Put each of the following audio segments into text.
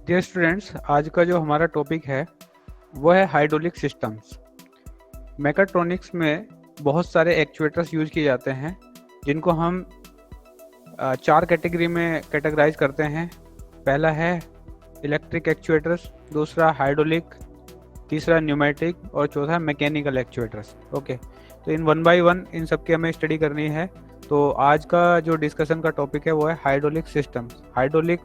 Dear students, आज का जो हमारा टॉपिक है वो है हाइड्रोलिक सिस्टम्स। मैकाट्रॉनिक्स में बहुत सारे एक्चुएटर्स यूज किए जाते हैं जिनको हम चार कैटेगरी में कैटेगराइज करते हैं। पहला है इलेक्ट्रिक एक्चुएटर्स, दूसरा हाइड्रोलिक, तीसरा न्यूमेटिक और चौथा मैकेनिकल एक्चुएटर्स। ओके, तो in one by one in सब की हमें स्टडी करनी है। तो आज का जो डिस्कशन का टॉपिक है वो है हाइड्रोलिक सिस्टम्स। हाइड्रोलिक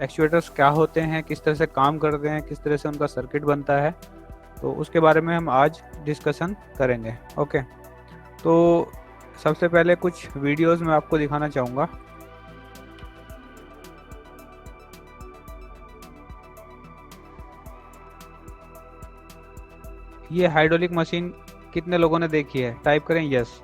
एक्चुएटर्स क्या होते हैं, किस तरह से काम करते हैं, किस तरह से उनका सर्किट बनता है, तो उसके बारे में हम आज डिस्कशन करेंगे। ओके, तो सबसे पहले कुछ वीडियोस मैं आपको दिखाना चाहूँगा। ये हाइड्रोलिक मशीन कितने लोगों ने देखी है? टाइप करें यस।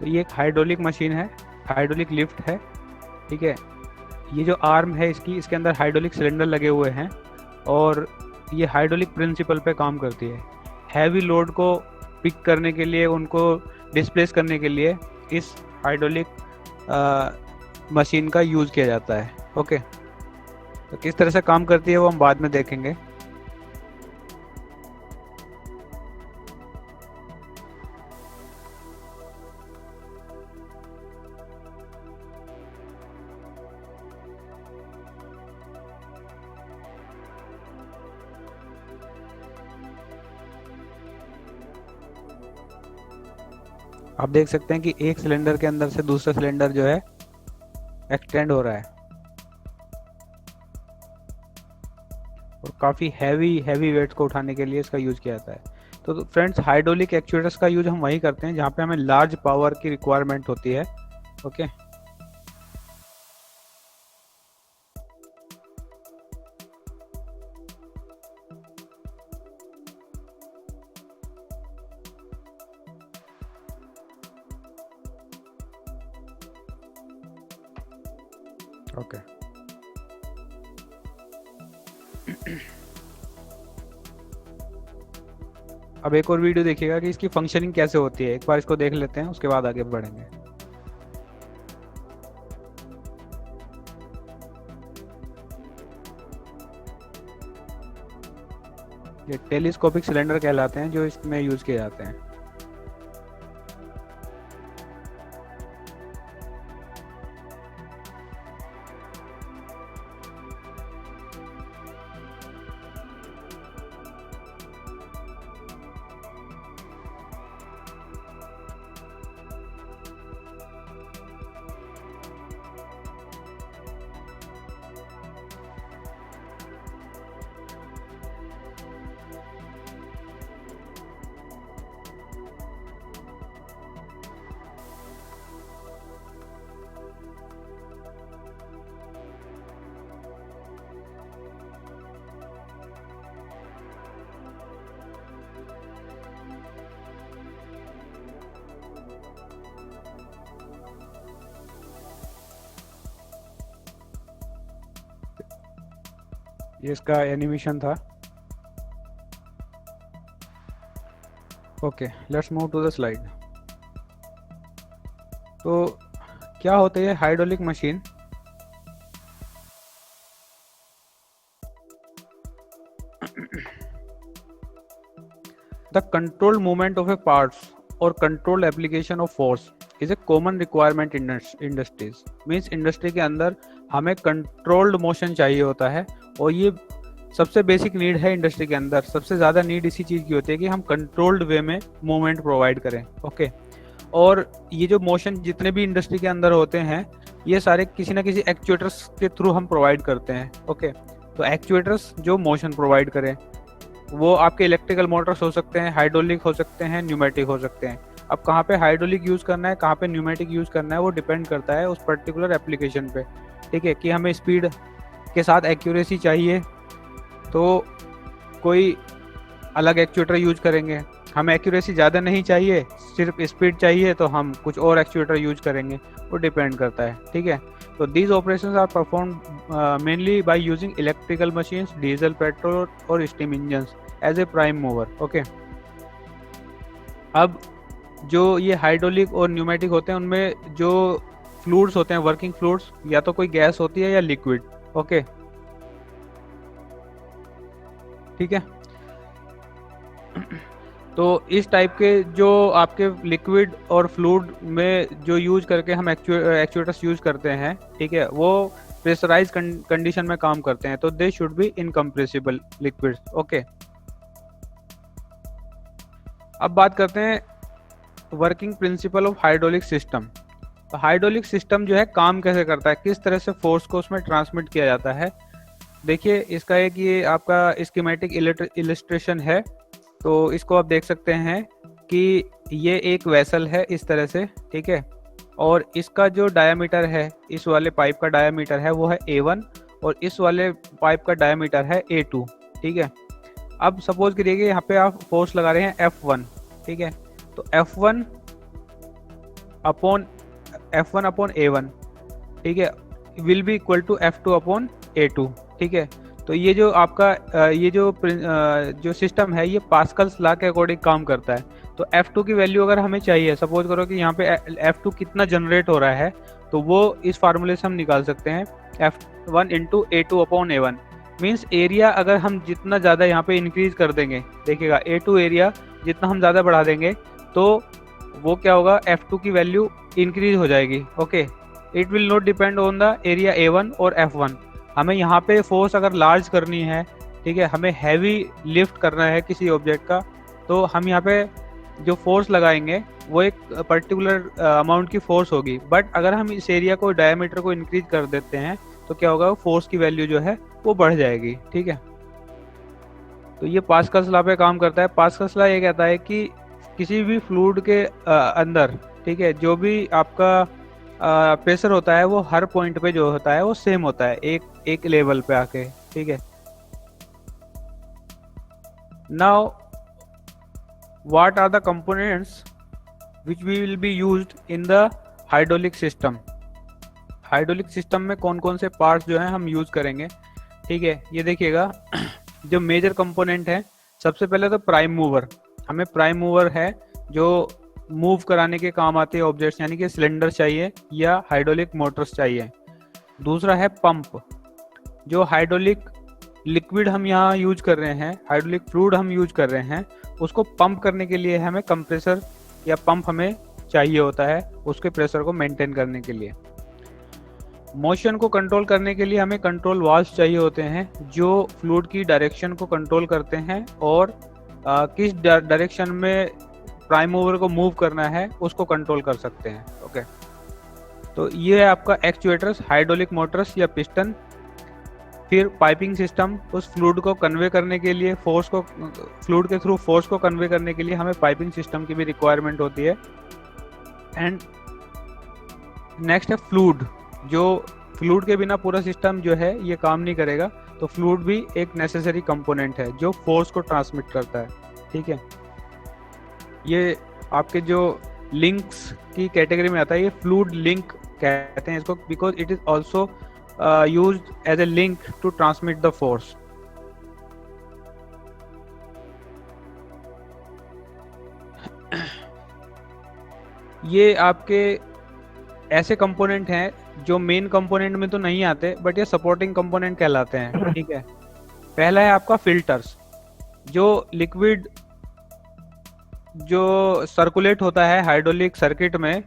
तो ये एक हाइड्रोलिक मशीन है, हाइड्रोलिक लिफ्ट है। ठीक है, ये जो आर्म है इसके अंदर हाइड्रोलिक सिलेंडर लगे हुए हैं और ये हाइड्रोलिक प्रिंसिपल पे काम करती है। हैवी लोड को पिक करने के लिए, उनको डिस्प्लेस करने के लिए इस हाइड्रोलिक मशीन का यूज़ किया जाता है। ओके, तो किस तरह से काम करती है वो हम बाद में देखेंगे। आप देख सकते हैं कि एक सिलेंडर के अंदर से दूसरा सिलेंडर जो है एक्सटेंड हो रहा है और काफ़ी हैवी वेट्स को उठाने के लिए इसका यूज़ किया जाता है। तो फ्रेंड्स, हाइड्रोलिक एक्चुएटर्स का यूज हम वहीं करते हैं जहाँ पे हमें लार्ज पावर की रिक्वायरमेंट होती है। Okay, okay. अब एक और वीडियो देखिएगा कि इसकी फंक्शनिंग कैसे होती है। एक बार इसको देख लेते हैं, उसके बाद आगे बढ़ेंगे। ये टेलीस्कोपिक सिलेंडर कहलाते हैं जो इसमें यूज किए जाते हैं। ये इसका एनिमेशन था। Okay, let's move to the slide. तो क्या होता है hydraulic machine? The controlled movement of a parts और controlled application of force is a common requirement in industries. Means industry के अंदर हमें कंट्रोल्ड मोशन चाहिए होता है और ये सबसे बेसिक नीड है इंडस्ट्री के अंदर। सबसे ज़्यादा नीड इसी चीज़ की होती है कि हम कंट्रोल्ड वे में मूवमेंट प्रोवाइड करें। ओके, और ये जो मोशन जितने भी इंडस्ट्री के अंदर होते हैं ये सारे किसी ना किसी एक्चुएटर्स के थ्रू हम प्रोवाइड करते हैं। ओके, तो एक्चुएटर्स जो मोशन प्रोवाइड करें, वो आपके इलेक्ट्रिकल मोटर्स हो सकते हैं, हाइड्रोलिक हो सकते हैं, न्यूमेटिक हो सकते हैं। अब कहाँ पे हाइड्रोलिक यूज़ करना है, कहाँ पे न्यूमेटिक यूज़ करना है, वो डिपेंड करता है उस पर्टिकुलर एप्लीकेशन पे। ठीक है, कि हमें स्पीड के साथ एक्यूरेसी चाहिए तो कोई अलग एक्चुएटर यूज करेंगे, हमें एक्यूरेसी ज़्यादा नहीं चाहिए, सिर्फ स्पीड चाहिए, तो हम कुछ और एक्चुएटर यूज करेंगे, वो डिपेंड करता है। ठीक है, तो these operations are perform mainly by using electrical machines, diesel, petrol और steam engines as a prime mover. Okay, अब जो ये हाइड्रोलिक और न्यूमेटिक होते हैं, उनमें जो फ्लूइड्स होते हैं, वर्किंग फ्लूइड्स, या तो कोई गैस होती है या लिक्विड। ओके, ठीक है, तो इस टाइप के जो आपके लिक्विड और फ्लूइड में जो यूज करके हम एक्चुएटर्स यूज करते हैं, ठीक है, वो प्रेशराइज कंडीशन में काम करते हैं, तो they should be incompressible liquids. Okay, अब बात करते हैं working principle of hydraulic system. तो हाइड्रोलिक सिस्टम जो है काम कैसे करता है, किस तरह से फोर्स को उसमें ट्रांसमिट किया जाता है। देखिए, इसका एक ये आपका स्कीमेटिक इलस्ट्रेशन है, तो इसको आप देख सकते हैं कि ये एक वेसल है इस तरह से। ठीक है, और इसका जो डायामीटर है, इस वाले पाइप का डायामीटर है वो है A1 और इस वाले पाइप का डायामीटर है A2। ठीक है, अब सपोज करिए कि यहाँ पे आप फोर्स लगा रहे हैं F1। ठीक है, तो F1 अपॉन A1, ठीक है, will be equal to F2 upon A2। ठीक है, तो ये जो आपका ये जो सिस्टम है, ये पास्कल्स लॉ के अकॉर्डिंग काम करता है। तो F2 की वैल्यू अगर हमें चाहिए, सपोज करो कि यहाँ पे F2 कितना जनरेट हो रहा है, तो वो इस फार्मूले से हम निकाल सकते हैं, F1 into A2 upon A1। Means area अगर हम जितना ज़्यादा यहाँ पे इंक्रीज कर देंगे, देखिएगा A2 एरिया जितना हम ज़्यादा बढ़ा देंगे, तो वो क्या होगा, F2 की वैल्यू इंक्रीज हो जाएगी। Okay, it will not depend on the area A1 और F1। हमें यहाँ पे फोर्स अगर लार्ज करनी है, ठीक है, हमें हैवी लिफ्ट करना है किसी ऑब्जेक्ट का, तो हम यहाँ पे जो फोर्स लगाएंगे वो एक पर्टिकुलर अमाउंट की फोर्स होगी। बट अगर हम इस एरिया को, डायमीटर को इंक्रीज कर देते हैं, तो क्या होगा, फोर्स की वैल्यू जो है वो बढ़ जाएगी। ठीक है, तो ये पास्कल्स लॉ पे काम करता है। पास्कल्स लॉ ये कहता है कि किसी भी फ्लूइड के अंदर, ठीक है, जो भी आपका प्रेशर होता है, वो हर पॉइंट पे जो होता है वो सेम होता है, एक लेवल पे आके। ठीक है, now what are the components which we will be used in the hydraulic system. Hydraulic system में कौन कौन से पार्ट्स जो हैं हम यूज करेंगे। ठीक है, ये देखिएगा, जो मेजर कंपोनेंट है, सबसे पहले तो प्राइम मूवर। हमें प्राइम मूवर है जो मूव कराने के काम आते हैं ऑब्जेक्ट्स, यानी कि सिलेंडर चाहिए या हाइड्रोलिक मोटर्स चाहिए। दूसरा है पंप, जो हाइड्रोलिक लिक्विड हम यहाँ यूज कर रहे हैं, हाइड्रोलिक फ्लूइड हम यूज कर रहे हैं, उसको पंप करने के लिए हमें कंप्रेसर या पंप हमें चाहिए होता है, उसके प्रेशर को मेंटेन करने के लिए। मोशन को कंट्रोल करने के लिए हमें कंट्रोल वाल्व्स चाहिए होते हैं, जो फ्लूइड की डायरेक्शन को कंट्रोल करते हैं और किस डायरेक्शन में प्राइम मूवर को मूव करना है उसको कंट्रोल कर सकते हैं। ओके, तो ये है आपका एक्चुएटर्स, हाइड्रोलिक मोटर्स या पिस्टन। फिर पाइपिंग सिस्टम, उस फ्लूइड को कन्वे करने के लिए, फोर्स को, फ्लूइड के थ्रू फोर्स को कन्वे करने के लिए हमें पाइपिंग सिस्टम की भी रिक्वायरमेंट होती है। एंड नेक्स्ट है फ्लूइड, जो फ्लूइड के बिना पूरा सिस्टम जो है ये काम नहीं करेगा, तो फ्लूइड भी एक नेसेसरी कंपोनेंट है जो फोर्स को ट्रांसमिट करता है। ठीक है, ये आपके जो लिंक्स की कैटेगरी में आता है, ये फ्लूइड लिंक कहते हैं इसको, because it is also used as a link to transmit the force. ये आपके ऐसे कंपोनेंट हैं जो मेन कंपोनेंट में तो नहीं आते, बट ये सपोर्टिंग कंपोनेंट कहलाते हैं। ठीक है, पहला है आपका फिल्टर्स, जो लिक्विड जो सर्कुलेट होता है हाइड्रोलिक सर्किट में,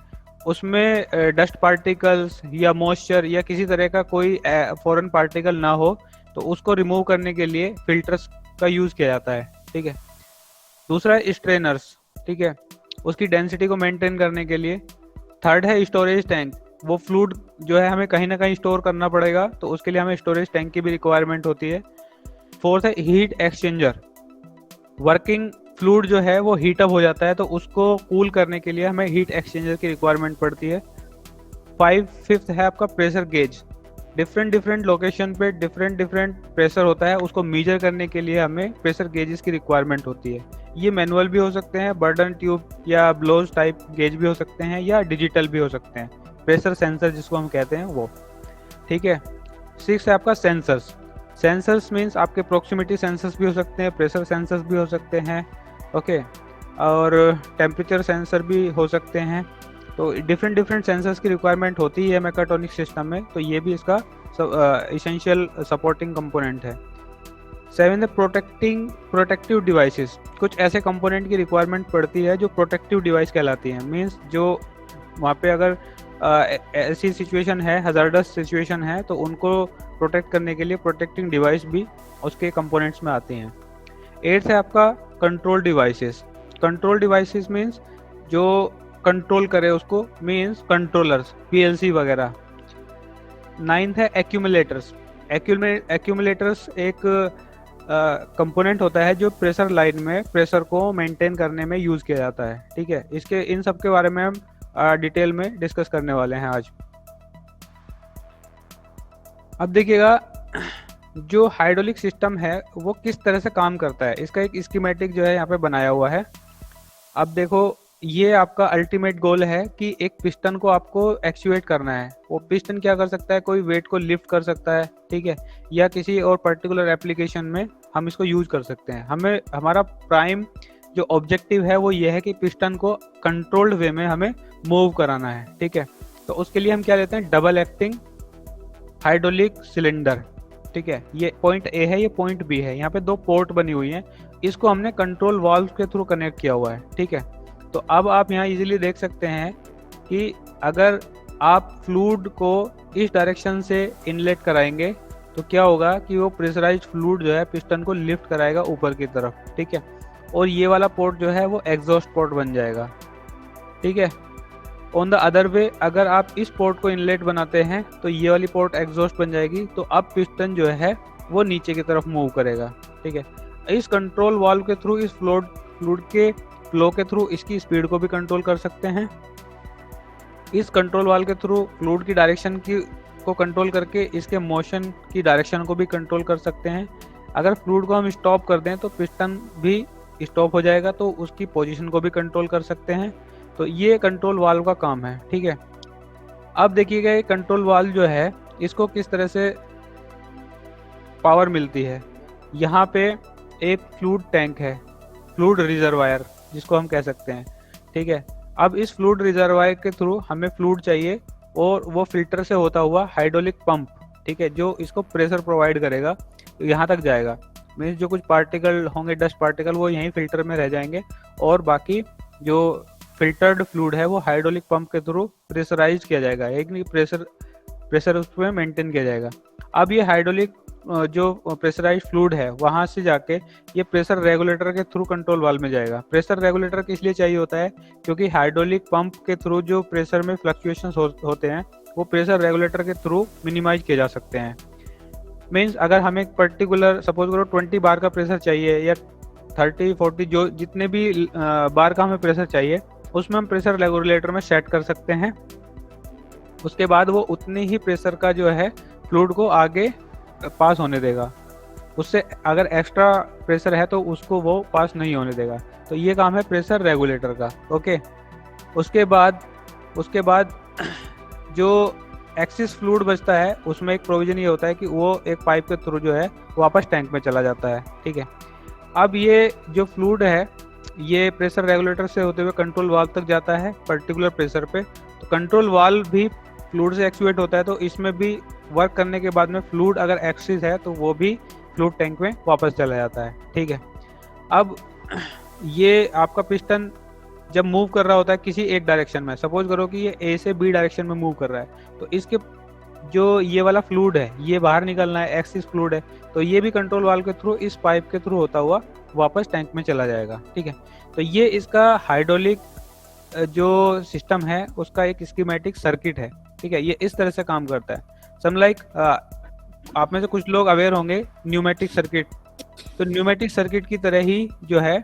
उसमें डस्ट पार्टिकल्स या मॉइस्चर या किसी तरह का कोई फॉरेन पार्टिकल ना हो, तो उसको रिमूव करने के लिए फिल्टर्स का यूज किया जाता है। ठीक है, दूसरा है स्ट्रेनर्स, ठीक है, उसकी डेंसिटी को मेंटेन करने के लिए। थर्ड है स्टोरेज टैंक, वो फ्लूइड जो है हमें कहीं ना कहीं स्टोर करना पड़ेगा, तो उसके लिए हमें स्टोरेज टैंक की भी रिक्वायरमेंट होती है। फोर्थ है हीट एक्सचेंजर। वर्किंग फ्लूइड जो है वो हीट अप हो जाता है, तो उसको कूल करने के लिए हमें हीट एक्सचेंजर की रिक्वायरमेंट पड़ती है। फिफ्थ है आपका pressure gauge. Different different location पे डिफरेंट डिफरेंट प्रेशर होता है, उसको मेजर करने के लिए हमें प्रेशर गेजेस की रिक्वायरमेंट होती है। ये मैनुअल भी हो सकते हैं, बर्डन ट्यूब या ब्लोज टाइप गेज भी हो सकते हैं, या डिजिटल भी हो सकते हैं, प्रेशर सेंसर जिसको हम कहते हैं वो। ठीक है। 6 है आपका सेंसर्स। सेंसर्स मीन्स आपके प्रोक्सिमिटी सेंसर्स भी हो सकते हैं, प्रेशर सेंसर्स भी हो सकते हैं, ओके, और टेम्परेचर सेंसर भी हो सकते हैं। तो डिफरेंट डिफरेंट सेंसर्स की रिक्वायरमेंट होती है मेकाट्रॉनिक सिस्टम में, तो ये भी इसका इसेंशियल सपोर्टिंग कंपोनेंट है। 7 है प्रोटेक्टिव डिवाइसेस। कुछ ऐसे कंपोनेंट की रिक्वायरमेंट पड़ती है जो प्रोटेक्टिव डिवाइस कहलाती है। मीन्स जो वहाँ पे अगर ऐसी सिचुएशन है, हजार्डस सिचुएशन है, तो उनको प्रोटेक्ट करने के लिए प्रोटेक्टिंग डिवाइस भी उसके कंपोनेंट्स में आते हैं। 8 है आपका control devices. Control devices means जो कंट्रोल करे उसको, मीन्स कंट्रोलर्स, पीएलसी वगैरह। 9 है एक्यूमुलेटर्स। एक्यूमुलेटर्स एक कंपोनेंट होता है जो प्रेशर लाइन में प्रेशर को मेंटेन करने में यूज किया जाता है। ठीक है, इसके इन सब के बारे में हम डिटेल में डिस्कस करने वाले हैं आज। अब देखिएगा जो हाइड्रोलिक सिस्टम है वो किस तरह से काम करता है, इसका एक स्कीमेटिक जो है यहाँ पे बनाया हुआ है। अब देखो, ये आपका अल्टीमेट गोल है कि एक पिस्टन को आपको एक्चुएट करना है। वो पिस्टन क्या कर सकता है, कोई वेट को लिफ्ट कर सकता है, ठीक है, या किसी और पर्टिकुलर एप्लीकेशन में हम इसको यूज कर सकते हैं। हमें हमारा प्राइम जो ऑब्जेक्टिव है वो ये है कि पिस्टन को कंट्रोल्ड वे में हमें मूव कराना है। ठीक है, तो उसके लिए हम क्या लेते हैं, डबल एक्टिंग हाइड्रोलिक सिलेंडर। ठीक है, ये पॉइंट ए है, ये पॉइंट बी है, यहाँ पे 2 पोर्ट बनी हुई हैं, इसको हमने कंट्रोल वाल्व के थ्रू कनेक्ट किया हुआ है। ठीक है, तो अब आप यहाँ इजीली देख सकते हैं कि अगर आप फ्लूइड को इस डायरेक्शन से इनलेट कराएंगे तो क्या होगा कि वो प्रेशराइज्ड फ्लूइड जो है पिस्टन को लिफ्ट कराएगा ऊपर की तरफ। ठीक है, और ये वाला पोर्ट जो है वो एग्जॉस्ट पोर्ट बन जाएगा। ठीक है, ऑन द अदर वे अगर आप इस पोर्ट को इनलेट बनाते हैं तो ये वाली पोर्ट एग्जॉस्ट बन जाएगी, तो अब पिस्टन जो है वो नीचे की तरफ मूव करेगा। ठीक है, इस कंट्रोल वाल्व के थ्रू, इस फ्लूइड के फ्लो के थ्रू इसकी स्पीड को भी कंट्रोल कर सकते हैं। इस कंट्रोल वाल्व के थ्रू फ्लूइड की डायरेक्शन को कंट्रोल करके इसके मोशन की डायरेक्शन को भी कंट्रोल कर सकते हैं। अगर फ्लूइड को हम स्टॉप कर दें तो पिस्टन भी स्टॉप हो जाएगा, तो उसकी पोजीशन को भी कंट्रोल कर सकते हैं। तो ये कंट्रोल वाल्व का काम है। ठीक है, अब देखिएगा ये कंट्रोल वाल्व जो है इसको किस तरह से पावर मिलती है। यहाँ पे एक फ्लूइड टैंक है, फ्लूइड रिजर्वायर जिसको हम कह सकते हैं। ठीक है, अब इस फ्लूइड रिजर्वायर के थ्रू हमें फ्लूइड चाहिए और वो फिल्टर से होता हुआ हाइड्रोलिक पंप, ठीक है, जो इसको प्रेशर प्रोवाइड करेगा, यहाँ तक जाएगा। मीन्स जो कुछ पार्टिकल होंगे, डस्ट पार्टिकल, वो यहीं फिल्टर में रह जाएंगे और बाकी जो फिल्टर्ड फ्लूइड है वो हाइड्रोलिक पंप के थ्रू प्रेशराइज किया जाएगा, एक नहीं प्रेशर उसमें मेंटेन किया जाएगा। अब ये हाइड्रोलिक जो प्रेशराइज फ्लूइड है वहां से जाके ये प्रेशर रेगुलेटर के थ्रू कंट्रोल वाल्व में जाएगा। प्रेशर रेगुलेटर किस लिए चाहिए होता है, क्योंकि हाइड्रोलिक पंप के थ्रू जो प्रेशर में फ्लक्चुएशंस होते हैं वो प्रेशर रेगुलेटर के थ्रू मिनिमाइज किए जा सकते हैं। मीन्स अगर हमें एक पर्टिकुलर सपोज करो 20 बार का प्रेशर चाहिए या 30, 40 जो जितने भी बार का हमें प्रेशर चाहिए उसमें हम प्रेशर रेगुलेटर में सेट कर सकते हैं। उसके बाद वो उतने ही प्रेशर का जो है फ्लूइड को आगे पास होने देगा, उससे अगर एक्स्ट्रा प्रेशर है तो उसको वो पास नहीं होने देगा। तो ये काम है प्रेशर रेगुलेटर का। ओके, उसके बाद जो एक्सिस फ्लूइड बचता है उसमें एक प्रोविजन ये होता है कि वो एक पाइप के थ्रू जो है वापस टैंक में चला जाता है। ठीक है, अब ये जो फ्लूइड है ये प्रेशर रेगुलेटर से होते हुए कंट्रोल वाल्व तक जाता है पर्टिकुलर प्रेशर पे। तो कंट्रोल वाल्व भी फ्लूइड से एक्चुएट होता है, तो इसमें भी वर्क करने के बाद में फ्लूइड अगर एक्सिस है तो वो भी फ्लूइड टैंक में वापस चला जाता है। ठीक है, अब ये आपका पिस्टन जब मूव कर रहा होता है किसी एक डायरेक्शन में, सपोज करो कि ये ए से बी डायरेक्शन में मूव कर रहा है, तो इसके जो ये वाला फ्लूइड है ये बाहर निकलना है, एक्सिस फ्लूइड है, तो ये भी कंट्रोल वाल्व के थ्रू इस पाइप के थ्रू होता हुआ वापस टैंक में चला जाएगा। ठीक है, तो ये इसका हाइड्रोलिक जो सिस्टम है उसका एक स्कीमेटिक सर्किट है। ठीक है, ये इस तरह से काम करता है। सम लाइक आप में से कुछ लोग अवेयर होंगे न्यूमेटिक सर्किट, तो न्यूमेटिक सर्किट की तरह ही जो है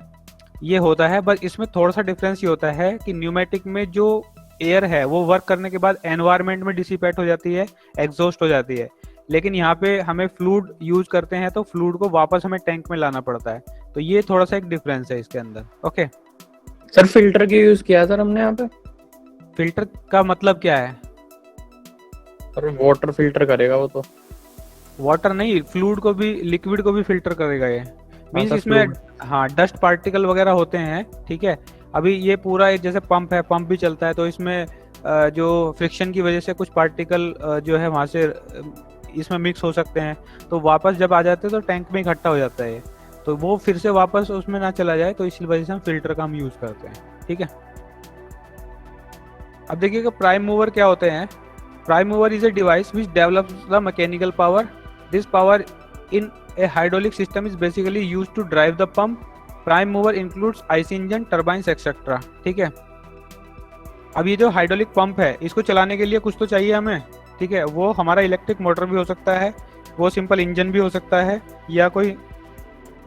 ये होता है, बस इसमें थोड़ा सा डिफरेंस ये होता है कि न्यूमेटिक में जो एयर है वो वर्क करने के बाद एनवायरनमेंट में डिसिपेट हो जाती है, एग्जॉस्ट हो जाती है, लेकिन यहाँ पे हमें फ्लूइड यूज करते हैं तो फ्लूइड को वापस हमें टैंक में लाना पड़ता है, तो ये थोड़ा सा एक डिफरेंस है इसके अंदर। ओके सर फिल्टर की यूज किया सर हमने यहाँ पे। फिल्टर का मतलब क्या है? और वाटर फिल्टर करेगा वो तो। वाटर नहीं, फ्लूइड को भी, लिक्विड को भी फिल्टर करेगा ये। मींस सर, इसमें fluid। हाँ डस्ट पार्टिकल वगैरह होते हैं, ठीक है। अभी ये पूरा एक जैसे पंप है, पंप भी चलता है तो इसमें जो फ्रिक्शन की वजह से कुछ पार्टिकल जो है वहां से इसमें मिक्स हो सकते हैं, तो वापस जब आ जाते हैं तो टैंक में इकट्ठा हो जाता है, तो वो फिर से वापस उसमें ना चला जाए, तो इसी वजह से हम फिल्टर का हम यूज करते हैं, ठीक है। अब देखिएगा प्राइम मूवर क्या होते हैं। Prime mover is a device which develops the mechanical power. This power in a hydraulic system is basically used to drive the pump. Prime mover includes IC engine, turbines, etc. ठीक है। अब ये जो hydraulic pump है इसको चलाने के लिए कुछ तो चाहिए हमें, ठीक है। वो हमारा इलेक्ट्रिक मोटर भी हो सकता है, वो सिंपल इंजन भी हो सकता है, या कोई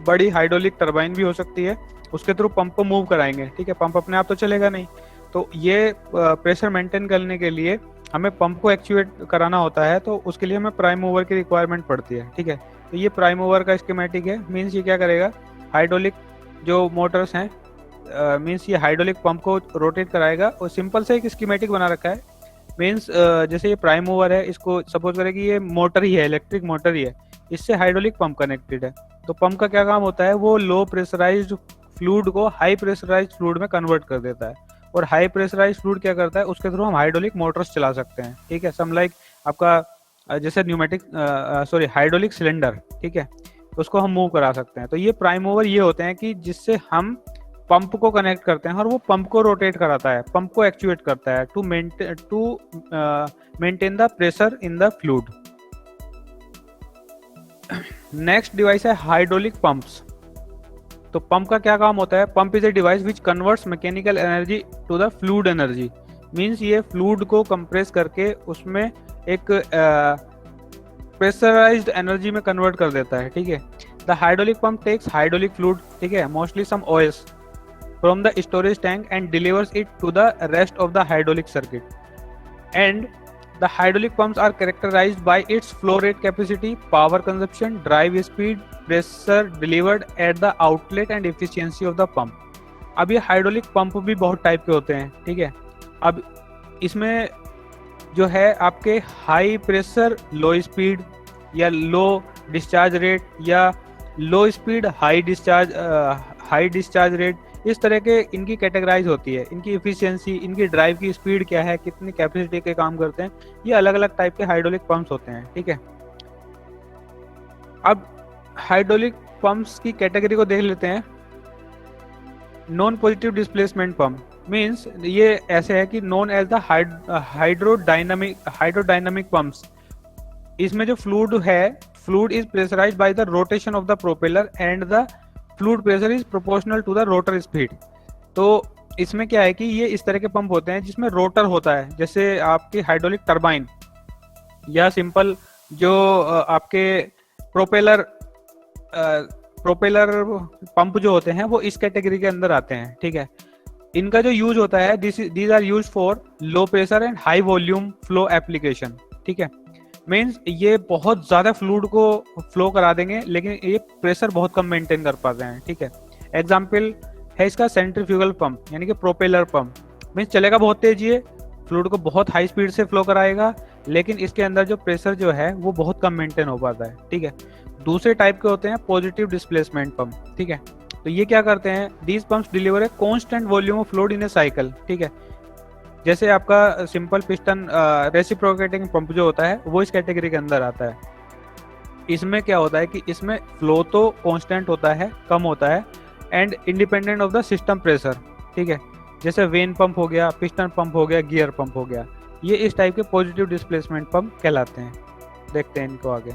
बड़ी हाइड्रोलिक टर्बाइन भी हो सकती है, उसके थ्रू पंप को मूव कराएंगे, ठीक है। पंप अपने आप तो चलेगा नहीं, तो ये प्रेशर मेंटेन करने के लिए हमें पंप को एक्चुएट कराना होता है, तो उसके लिए हमें प्राइम मूवर की रिक्वायरमेंट पड़ती है, ठीक है। तो ये प्राइम मूवर का स्कीमेटिक है। मीन्स ये क्या करेगा, हाइड्रोलिक जो मोटर्स हैं, मीन्स ये हाइड्रोलिक पंप को रोटेट कराएगा, और सिंपल से एक स्कीमेटिक बना रखा है। मीन्स जैसे ये प्राइम मूवर है, इसको सपोज करें कि ये मोटर ही है, इलेक्ट्रिक मोटर ही है, इससे हाइड्रोलिक पंप कनेक्टेड है। तो पंप का क्या काम होता है, वो लो प्रेशराइज्ड फ्लूइड को हाई प्रेशराइज्ड फ्लूइड में कन्वर्ट कर देता है, और हाई प्रेशराइज्ड फ्लूइड क्या करता है, उसके थ्रू हम हाइड्रोलिक मोटर्स चला सकते हैं, ठीक है। सम लाइक आपका जैसे न्यूमेटिक हाइड्रोलिक सिलेंडर, ठीक है, उसको हम मूव करा सकते हैं। तो ये प्राइम मूवर ये होते हैं कि जिससे हम पंप को कनेक्ट करते हैं, और वो पंप को रोटेट कराता है, पंप को एक्चुएट करता है to maintain the pressure in the fluid. Next device है हाइड्रोलिक पंप्स। तो पंप का क्या काम होता है, pump is a device which converts mechanical energy to the fluid energy. Means ये फ्लूइड को कंप्रेस करके उसमें एक प्रेशराइज्ड एनर्जी में कन्वर्ट कर देता है, ठीक है। The hydraulic pump takes hydraulic fluid, ठीक है, mostly some oils from the storage tank and delivers it to the rest of the hydraulic circuit. And the hydraulic pumps are characterized by its flow rate, capacity, power consumption, drive speed, pressure delivered at the outlet and efficiency of the pump. अब ये hydraulic pump भी बहुत type के होते हैं, ठीक है। अब इसमें जो है आपके हाई प्रेशर लो स्पीड, या लो डिस्चार्ज रेट, या लो स्पीड हाई डिस्चार्ज रेट, इस तरह के इनकी कैटेगराइज होती है। इनकी एफिशिएंसी, इनकी ड्राइव की स्पीड क्या है, कितनी कैपेसिटी के काम करते हैं, ये अलग अलग टाइप के हाइड्रोलिक पंप्स होते हैं, ठीक है। अब हाइड्रोलिक पंप्स की कैटेगरी को देख लेते हैं। Non positive displacement pump means ये ऐसे है कि known as the hydrodynamic pumps. इसमें जो फ्लूइड है, fluid is pressurized by the rotation of the propeller and the fluid pressure is proportional to the rotor speed. तो इसमें क्या है कि ये इस तरह के पंप होते हैं जिसमें रोटर होता है, जैसे आपकी हाइड्रोलिक टर्बाइन, या सिंपल जो आपके प्रोपेलर पंप जो होते हैं वो इस कैटेगरी के अंदर आते हैं, ठीक है। इनका जो यूज होता है, these are use for low pressure and high volume flow application, ठीक है। मीन्स ये बहुत ज्यादा फ्लूइड को फ्लो करा देंगे, लेकिन ये प्रेशर बहुत कम मेंटेन कर पाते हैं, ठीक है। एग्जाम्पल है इसका सेंट्रीफ्यूगल पंप, यानी कि प्रोपेलर पंप। मीन्स चलेगा बहुत तेजी है, फ्लूइड को बहुत हाई स्पीड से फ्लो कराएगा, लेकिन इसके अंदर जो प्रेशर जो है वो बहुत कम मेंटेन हो पाता है, ठीक है। दूसरे टाइप के होते हैं पॉजिटिव डिस्प्लेसमेंट पंप, ठीक है। तो ये क्या करते हैं, these pumps deliver a constant volume of fluid in A cycle, ठीक है। जैसे आपका सिंपल पिस्टन रेसिप्रोकेटिंग पंप जो होता है वो इस कैटेगरी के अंदर आता है। इसमें क्या होता है कि इसमें फ्लो तो कांस्टेंट होता है, कम होता है, and independent of the system pressure, ठीक है। जैसे वेन पंप हो गया, पिस्टन पंप हो गया, गियर पंप हो गया, ये इस टाइप के पॉजिटिव डिस्प्लेसमेंट पंप कहलाते हैं। देखते हैं इनको आगे।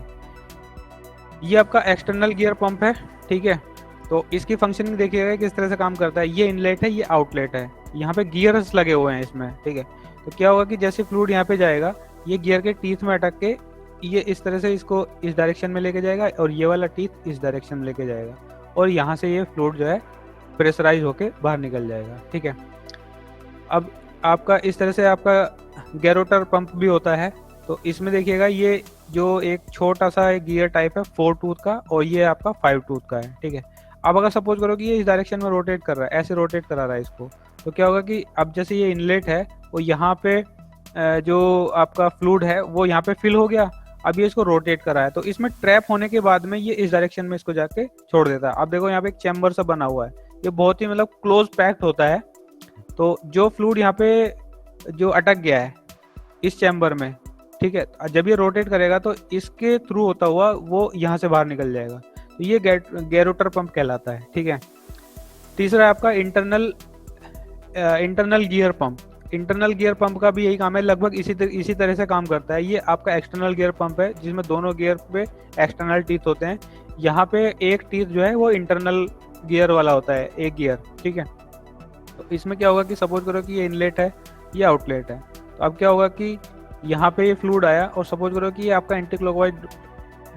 ये आपका एक्सटर्नल गियर पंप है, ठीक है। तो इसकी फंक्शनिंग देखिएगा किस तरह से काम करता है। ये इनलेट है, ये आउटलेट है, यहाँ पे गियर्स लगे हुए हैं इसमें, ठीक है। तो क्या होगा कि जैसे फ्लूइड यहाँ पे जाएगा ये गियर के टीथ में अटक के ये इस तरह से इसको इस डायरेक्शन में लेके जाएगा और ये वाला टीथ इस डायरेक्शन में लेके जाएगा और यहाँ से ये फ्लूइड जो है प्रेशराइज होके बाहर निकल जाएगा। ठीक है, अब आपका इस तरह से आपका गैरोटर पंप भी होता है। तो इसमें देखिएगा ये जो एक छोटा सा एक गियर टाइप है 4 टूथ का और ये आपका 5 टूथ का है। ठीक है, अब अगर सपोज करो कि ये इस डायरेक्शन में रोटेट कर रहा है, ऐसे रोटेट करा रहा है इसको, तो क्या होगा कि अब जैसे ये इनलेट है वो यहाँ पे जो आपका फ्लूइड है वो यहाँ पे फिल हो गया, अब ये इसको रोटेट कर रहा है, तो इसमें ट्रैप होने के बाद में ये इस डायरेक्शन में इसको जाके छोड़ देता है। अब देखो यहाँ पे एक चैम्बर सा बना हुआ है, ये बहुत ही मतलब क्लोज पैक्ड होता है। तो जो फ्लूइड यहाँ पे जो अटक गया है इस चैम्बर में, ठीक है, जब ये रोटेट करेगा तो इसके थ्रू होता हुआ वो यहाँ से बाहर निकल जाएगा, तो ये गैरोटर पंप कहलाता है। ठीक है, तीसरा है आपका internal gear pump. Internal gear pump का भी यही काम है, लगभग इसी तरह से काम करता है। ये आपका एक्सटर्नल गियर पंप है जिसमें दोनों गियर पे एक्सटर्नल टीथ होते हैं। यहाँ पे एक टीथ जो है वो इंटरनल गियर वाला होता है, एक गियर। ठीक है, तो इसमें क्या होगा कि सपोज करो कि ये इनलेट है, ये आउटलेट है, तो अब क्या होगा कि यहाँ पे ये फ्लूइड आया और सपोज करो कि ये आपका एंटी क्लॉकवाइज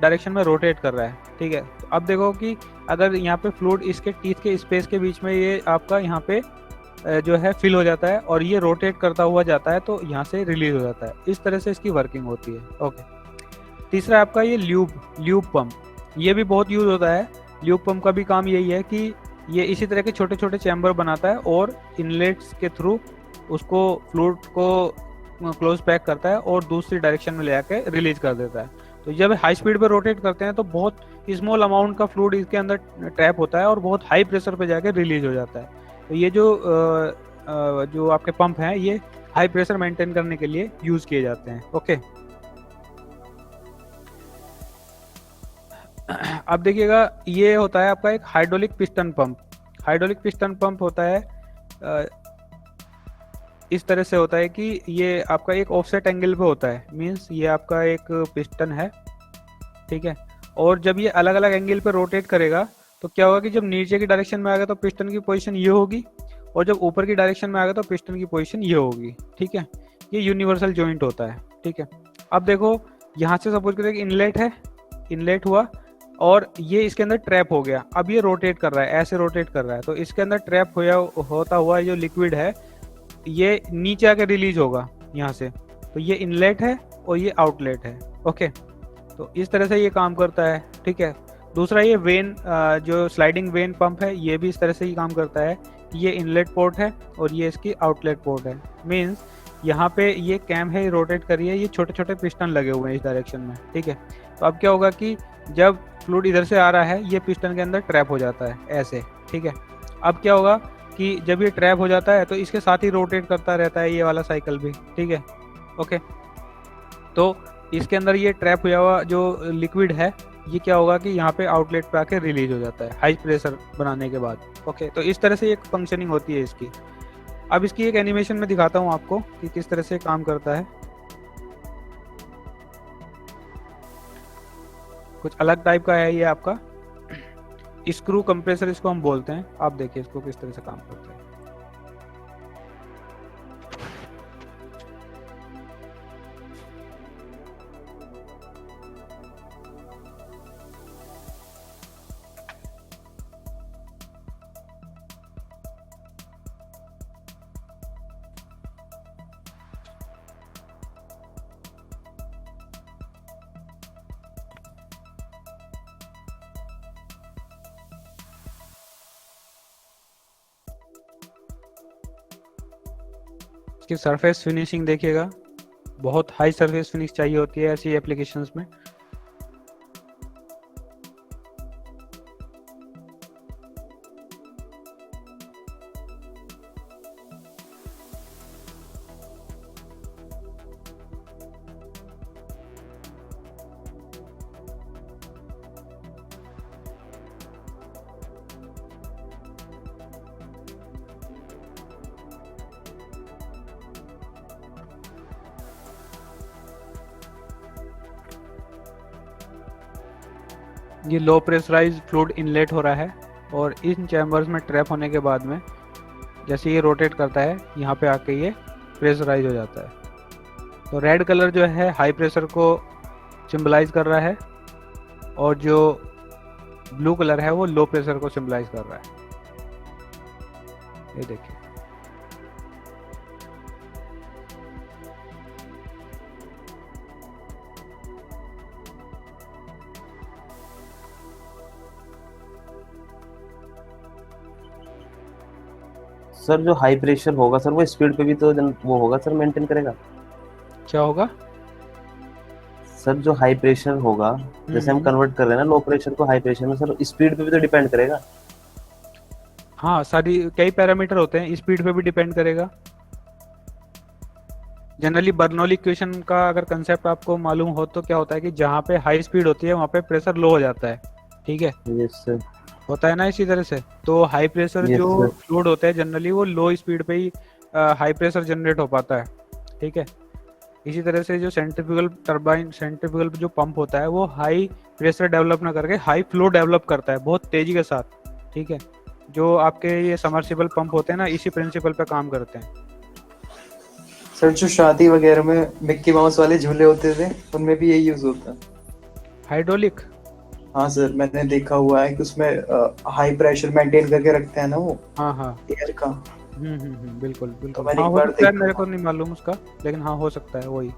डायरेक्शन में रोटेट कर रहा है। ठीक है, तो अब देखो कि अगर यहाँ पे फ्लूइड इसके टीथ के स्पेस के बीच में ये आपका यहाँ पे जो है फिल हो जाता है और ये रोटेट करता हुआ जाता है तो यहाँ से रिलीज हो जाता है। इस तरह से इसकी वर्किंग होती है। ओके, तीसरा आपका ये ल्यूब पंप, ये भी बहुत यूज होता है। ल्यूब पंप का भी काम यही है कि ये इसी तरह के छोटे छोटे चैम्बर बनाता है और इनलेट्स के थ्रू उसको फ्लूइड को क्लोज पैक करता है और दूसरी डायरेक्शन में ले आके रिलीज कर देता है। तो जब हाई स्पीड पे रोटेट करते हैं तो बहुत स्मॉल अमाउंट का फ्लूइड इसके अंदर ट्रैप होता है और बहुत हाई प्रेशर पे जाके रिलीज हो जाता है। तो ये जो आपके पंप हैं ये हाई प्रेशर मेंटेन करने के लिए यूज किए जाते हैं। ओके, अब देखिएगा ये होता है आपका एक hydraulic piston pump. Hydraulic piston pump होता है इस तरह से होता है कि ये आपका एक ऑफसेट एंगल पे होता है, मींस ये आपका एक पिस्टन है। ठीक है, और जब ये अलग अलग एंगल पे रोटेट करेगा तो क्या होगा कि जब नीचे की डायरेक्शन में आएगा तो पिस्टन की पोजीशन ये होगी और जब ऊपर की डायरेक्शन में आएगा तो पिस्टन की पोजीशन ये होगी। ठीक है, ये यूनिवर्सल जॉइंट होता है। ठीक है, अब देखो यहाँ से सपोज करें कि इनलेट है, इनलेट हुआ और ये इसके अंदर ट्रैप हो गया, अब ये रोटेट कर रहा है, ऐसे रोटेट कर रहा है, तो इसके अंदर ट्रैप होता हुआ जो लिक्विड है ये नीचे आके रिलीज होगा यहाँ से, तो ये इनलेट है और ये आउटलेट है। ओके, तो इस तरह से ये काम करता है। ठीक है, दूसरा ये वेन जो स्लाइडिंग वेन पंप है ये भी इस तरह से ही काम करता है। ये इनलेट पोर्ट है और ये इसकी आउटलेट पोर्ट है, मींस यहाँ पे ये कैम है, रोटेट कर रही है, ये छोटे छोटे पिस्टन लगे हुए हैं इस डायरेक्शन में। ठीक है, तो अब क्या होगा कि जब फ्लूइड इधर से आ रहा है ये पिस्टन के अंदर ट्रैप हो जाता है ऐसे। ठीक है, अब क्या होगा कि जब ये ट्रैप हो जाता है तो इसके साथ ही रोटेट करता रहता है ये वाला साइकिल भी। ठीक है, ओके, तो इसके अंदर ये ट्रैप हुआ हुआ जो लिक्विड है ये क्या होगा कि यहाँ पे आउटलेट पे आके रिलीज हो जाता है हाई प्रेशर बनाने के बाद। ओके, तो इस तरह से एक फंक्शनिंग होती है इसकी। अब इसकी एक एनिमेशन में दिखाता हूँ आपको कि किस तरह से काम करता है। कुछ अलग टाइप का है ये आपका स्क्रू कंप्रेसर इसको हम बोलते हैं। आप देखिए इसको किस तरह से काम करता है। इसकी सरफेस फिनिशिंग देखिएगा, बहुत हाई सरफेस फिनिश चाहिए होती है ऐसी एप्लीकेशंस में। ये लो प्रेशराइज फ्लूइड इनलेट हो रहा है और इन चैम्बर्स में ट्रैप होने के बाद में जैसे ये रोटेट करता है यहाँ पे आके ये प्रेशराइज हो जाता है। तो रेड कलर जो है हाई प्रेशर को सिंबलाइज कर रहा है, और जो ब्लू कलर है वो लो प्रेशर को सिंबलाइज कर रहा है। ये देखिए, सर जो हाई प्रेशर होगा सर वो स्पीड पे भी तो वो होगा सर, मेंटेन करेगा। क्या होगा? सर जो हाई प्रेशर होगा, जैसे हम कन्वर्ट कर रहे हैं ना लो प्रेशर को हाई प्रेशर में, सर स्पीड पे भी तो डिपेंड करेगा। हाँ, सारी कई पैरामीटर होते हैं, स्पीड पे भी डिपेंड करेगा। जनरली बर्नौली इक्वेशन का अगर कंसेप्ट आपको मालूम हो तो क्या होता है कि जहाँ पे हाई स्पीड होती है वहाँ पे प्रेशर लो हो जाता है, ठीक है? Yes sir. होता है ना इसी तरह से। तो हाई प्रेशर Yes, जो sir. फ्लूइड होता है जनरली वो लो स्पीड पे ही हाई प्रेशर जनरेट हो पाता है, ठीक है? इसी तरह से जो सेंट्रीफ्यूगल टरबाइन, सेंट्रीफ्यूगल जो पंप होता है वो हाई प्रेशर डेवलप ना करके हाई फ्लो डेवलप करता है बहुत तेजी के साथ, ठीक है? जो आपके ये समर्सिबल पंप होते हैं ना, इसी प्रिंसिपल पे काम करते हैं। सर जो शादी वगैरह में मिक्की माउस वाले झूले होते थे उनमें भी यही यूज होता है। हाइड्रोलिक? हाँ सर, मैंने देखा हुआ है कि उसमें हाई प्रेशर मेंटेन करके रखते हैं ना वो हाँ हाँ, एयर का। बिल्कुल तो बिल्कुल। मैंने हाँ, एक हो बार सकता है, देखा मेरे था। को नहीं मालूम उसका, लेकिन हाँ हो सकता है वही।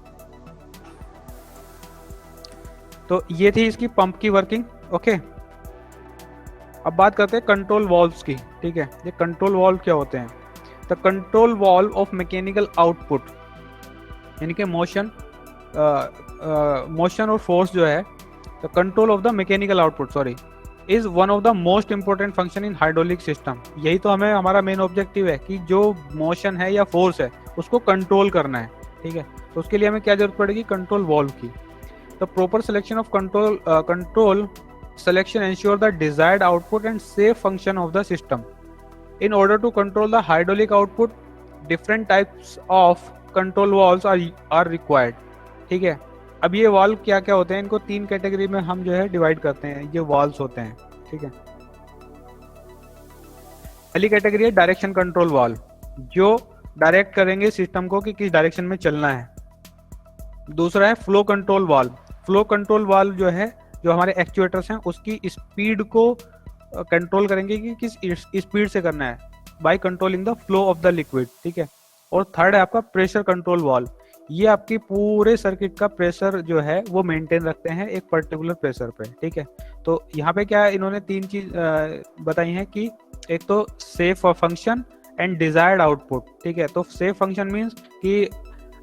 तो ये थी इसकी पंप की वर्किंग, ओके। अब बात करते हैं कंट्रोल वाल्व्स की, ठीक है? ये कंट्रोल वाल्व क्या होते हैं? The control valve of mechanical output, यानी कि मोशन और फोर्स जो है, the control of the mechanical output sorry is one of the most important function in hydraulic system. यही तो हमें हमारा मेन ऑब्जेक्टिव है कि जो मोशन है या फोर्स है उसको कंट्रोल करना है, ठीक है? तो उसके लिए हमें क्या जरूरत पड़ेगी? कंट्रोल वाल्व की। The proper selection of control selection ensure the desired output and safe function of the system. In order to control the hydraulic output, different types of control valves are required. ठीक है? अब ये valve क्या क्या होते हैं, इनको तीन कैटेगरी में हम जो है डिवाइड करते हैं, ये वाल्व्स होते हैं, ठीक है? पहली कैटेगरी है डायरेक्शन कंट्रोल वाल्व, जो डायरेक्ट करेंगे सिस्टम को कि किस डायरेक्शन में चलना है। दूसरा है flow control valve. Flow control valve जो है, जो हमारे एक्चुएटर्स हैं उसकी स्पीड को कंट्रोल करेंगे कि किस स्पीड से करना है, by controlling the flow of the liquid, ठीक है? और थर्ड है आपका प्रेशर कंट्रोल वाल्व। ये आपकी पूरे सर्किट का प्रेशर जो है वो मेंटेन रखते हैं एक पर्टिकुलर प्रेशर पे, ठीक है? तो यहाँ पे क्या इन्होंने तीन चीज बताई हैं कि एक तो safe function and desired output, ठीक है? तो सेफ फंक्शन मीन्स कि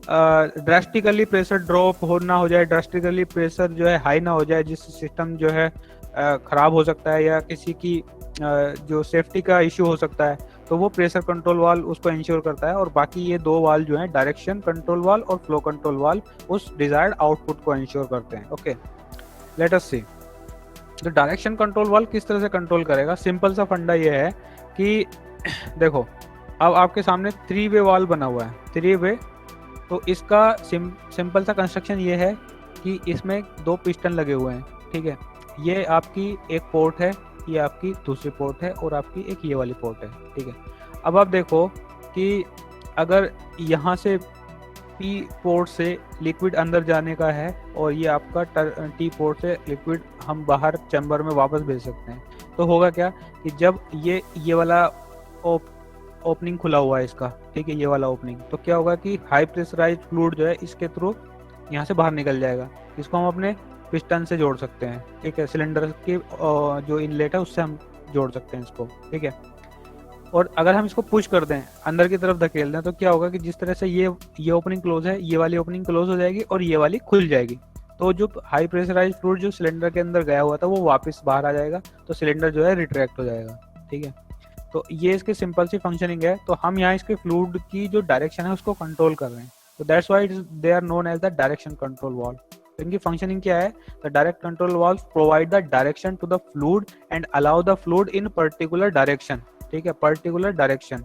ड्रास्टिकली प्रेशर ड्रॉप ना हो जाए, ड्रास्टिकली प्रेशर जो है हाई ना हो जाए, जिससे सिस्टम जो है खराब हो सकता है या किसी की जो सेफ्टी का इश्यू हो सकता है, तो वो प्रेशर कंट्रोल वाल्व उसको इंश्योर करता है। और बाकी ये दो वाल्व जो है डायरेक्शन कंट्रोल वाल्व और फ्लो कंट्रोल वाल्व उस डिजायर्ड आउटपुट को इंश्योर करते हैं, ओके। लेट अस सी तो डायरेक्शन कंट्रोल वाल्व किस तरह से कंट्रोल करेगा। सिंपल सा फंडा ये है कि देखो, अब आपके सामने 3 वे वाल्व बना हुआ है, 3 वे। तो इसका सिंपल सा कंस्ट्रक्शन ये है कि इसमें 2 पिस्टन लगे हुए हैं, ठीक है? ये आपकी एक पोर्ट है, ये आपकी दूसरी पोर्ट है, और आपकी एक ये वाली पोर्ट है, ठीक है? अब आप देखो कि अगर यहाँ से P पोर्ट से लिक्विड अंदर जाने का है और ये आपका T पोर्ट से लिक्विड हम बाहर चैम्बर में वापस भेज सकते हैं, तो होगा क्या कि जब ये वाला ओपनिंग खुला हुआ है इसका, ठीक है, ये वाला ओपनिंग, तो क्या होगा कि हाई प्रेशराइज फ्लूइड जो है इसके थ्रू यहाँ से बाहर निकल जाएगा। इसको हम अपने पिस्टन से जोड़ सकते हैं, ठीक है? सिलेंडर के जो इनलेट है उससे हम जोड़ सकते हैं इसको, ठीक है? और अगर हम इसको पुश कर दें, अंदर की तरफ धकेल दें, तो क्या होगा कि जिस तरह से ये ओपनिंग क्लोज है, ये वाली ओपनिंग क्लोज हो जाएगी और ये वाली खुल जाएगी। तो जो हाई प्रेशराइज फ्लूइड जो सिलेंडर के अंदर गया हुआ था वो वापस बाहर आ जाएगा, तो सिलेंडर जो है रिट्रैक्ट हो जाएगा, ठीक है? तो ये इसकी सिंपल सी फंक्शनिंग है। तो हम यहाँ इसके फ्लूइड की जो डायरेक्शन है उसको कंट्रोल कर रहे हैं, तो that's why they are known as the direction control valve. इनकी फंक्शनिंग क्या है? The direct control valve provide the direction to the fluid and allow the fluid in particular direction, ठीक है? Particular direction.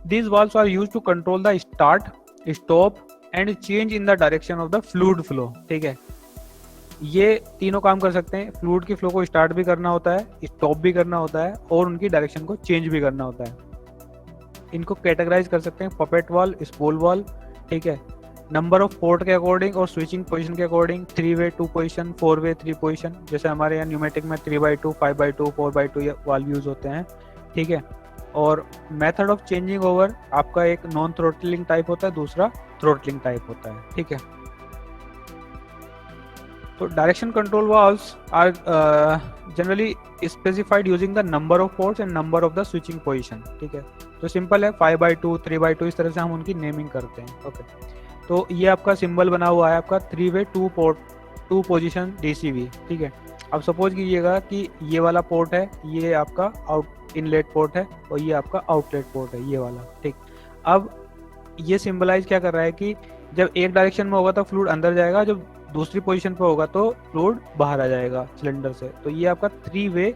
These valves are used to control the start, stop and change in the direction of the fluid flow, ठीक है? ये तीनों काम कर सकते हैं। फ्लूइड की फ्लो को स्टार्ट भी करना होता है, स्टॉप भी करना होता है, और उनकी डायरेक्शन को चेंज भी करना होता है। इनको कैटेगराइज कर सकते हैं पपेट वाल्व, स्पूल वाल्व, ठीक है? नंबर ऑफ पोर्ट के अकॉर्डिंग और स्विचिंग पोजीशन के अकॉर्डिंग 3 वे 2 पोजीशन, 4 वे 3 पोजीशन, जैसे हमारे यहाँ न्यूमेटिक में 3/2, 5/2, 4/2 वाल्व यूज होते हैं, ठीक है। और मेथड ऑफ चेंजिंग ओवर आपका एक नॉन थ्रोटलिंग टाइप होता है, दूसरा थ्रोटलिंग टाइप होता है, ठीक है। तो direction control valves are generally specified using the number of ports and number of the switching position, ठीक है। तो सिंपल है, 5/2, 3/2 इस तरह से हम उनकी नेमिंग करते हैं, ओके। तो ये आपका सिंबल बना हुआ है आपका 3 वे 2 पोर्ट 2 पोजीशन डीसीवी, ठीक है। अब सपोज कीजिएगा कि ये वाला पोर्ट है, ये आपका आउट इनलेट पोर्ट है और ये आपका आउटलेट पोर्ट है, ये वाला, ठीक। अब ये सिंबलाइज क्या कर रहा है कि जब एक डायरेक्शन में होगा तो फ्लूइड अंदर जाएगा, जब दूसरी पोजीशन पे होगा तो फ्लूइड बाहर आ जाएगा सिलेंडर से। तो ये आपका 3 वे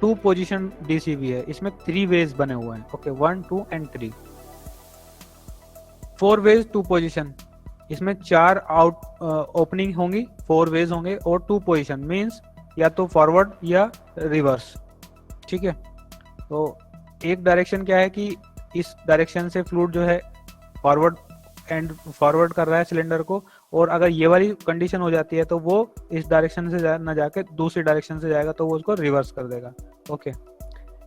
2 पोजीशन डीसीवी है, इसमें 3 वेज बने हुए हैं, ओके, 1, 2 एंड 3। 4 वेज 2 पोजीशन, इसमें 4 आउट ओपनिंग होंगी, 4 वेज होंगे और 2 पोजीशन मींस या तो फॉरवर्ड या रिवर्स, ठीक है। तो एक डायरेक्शन क्या है कि इस डायरेक्शन से फ्लूइड जो है फॉरवर्ड कर रहा है सिलेंडर को, और अगर ये वाली कंडीशन हो जाती है तो वो इस डायरेक्शन से ना जाके दूसरी डायरेक्शन से जाएगा, तो वो उसको रिवर्स कर देगा, ओके।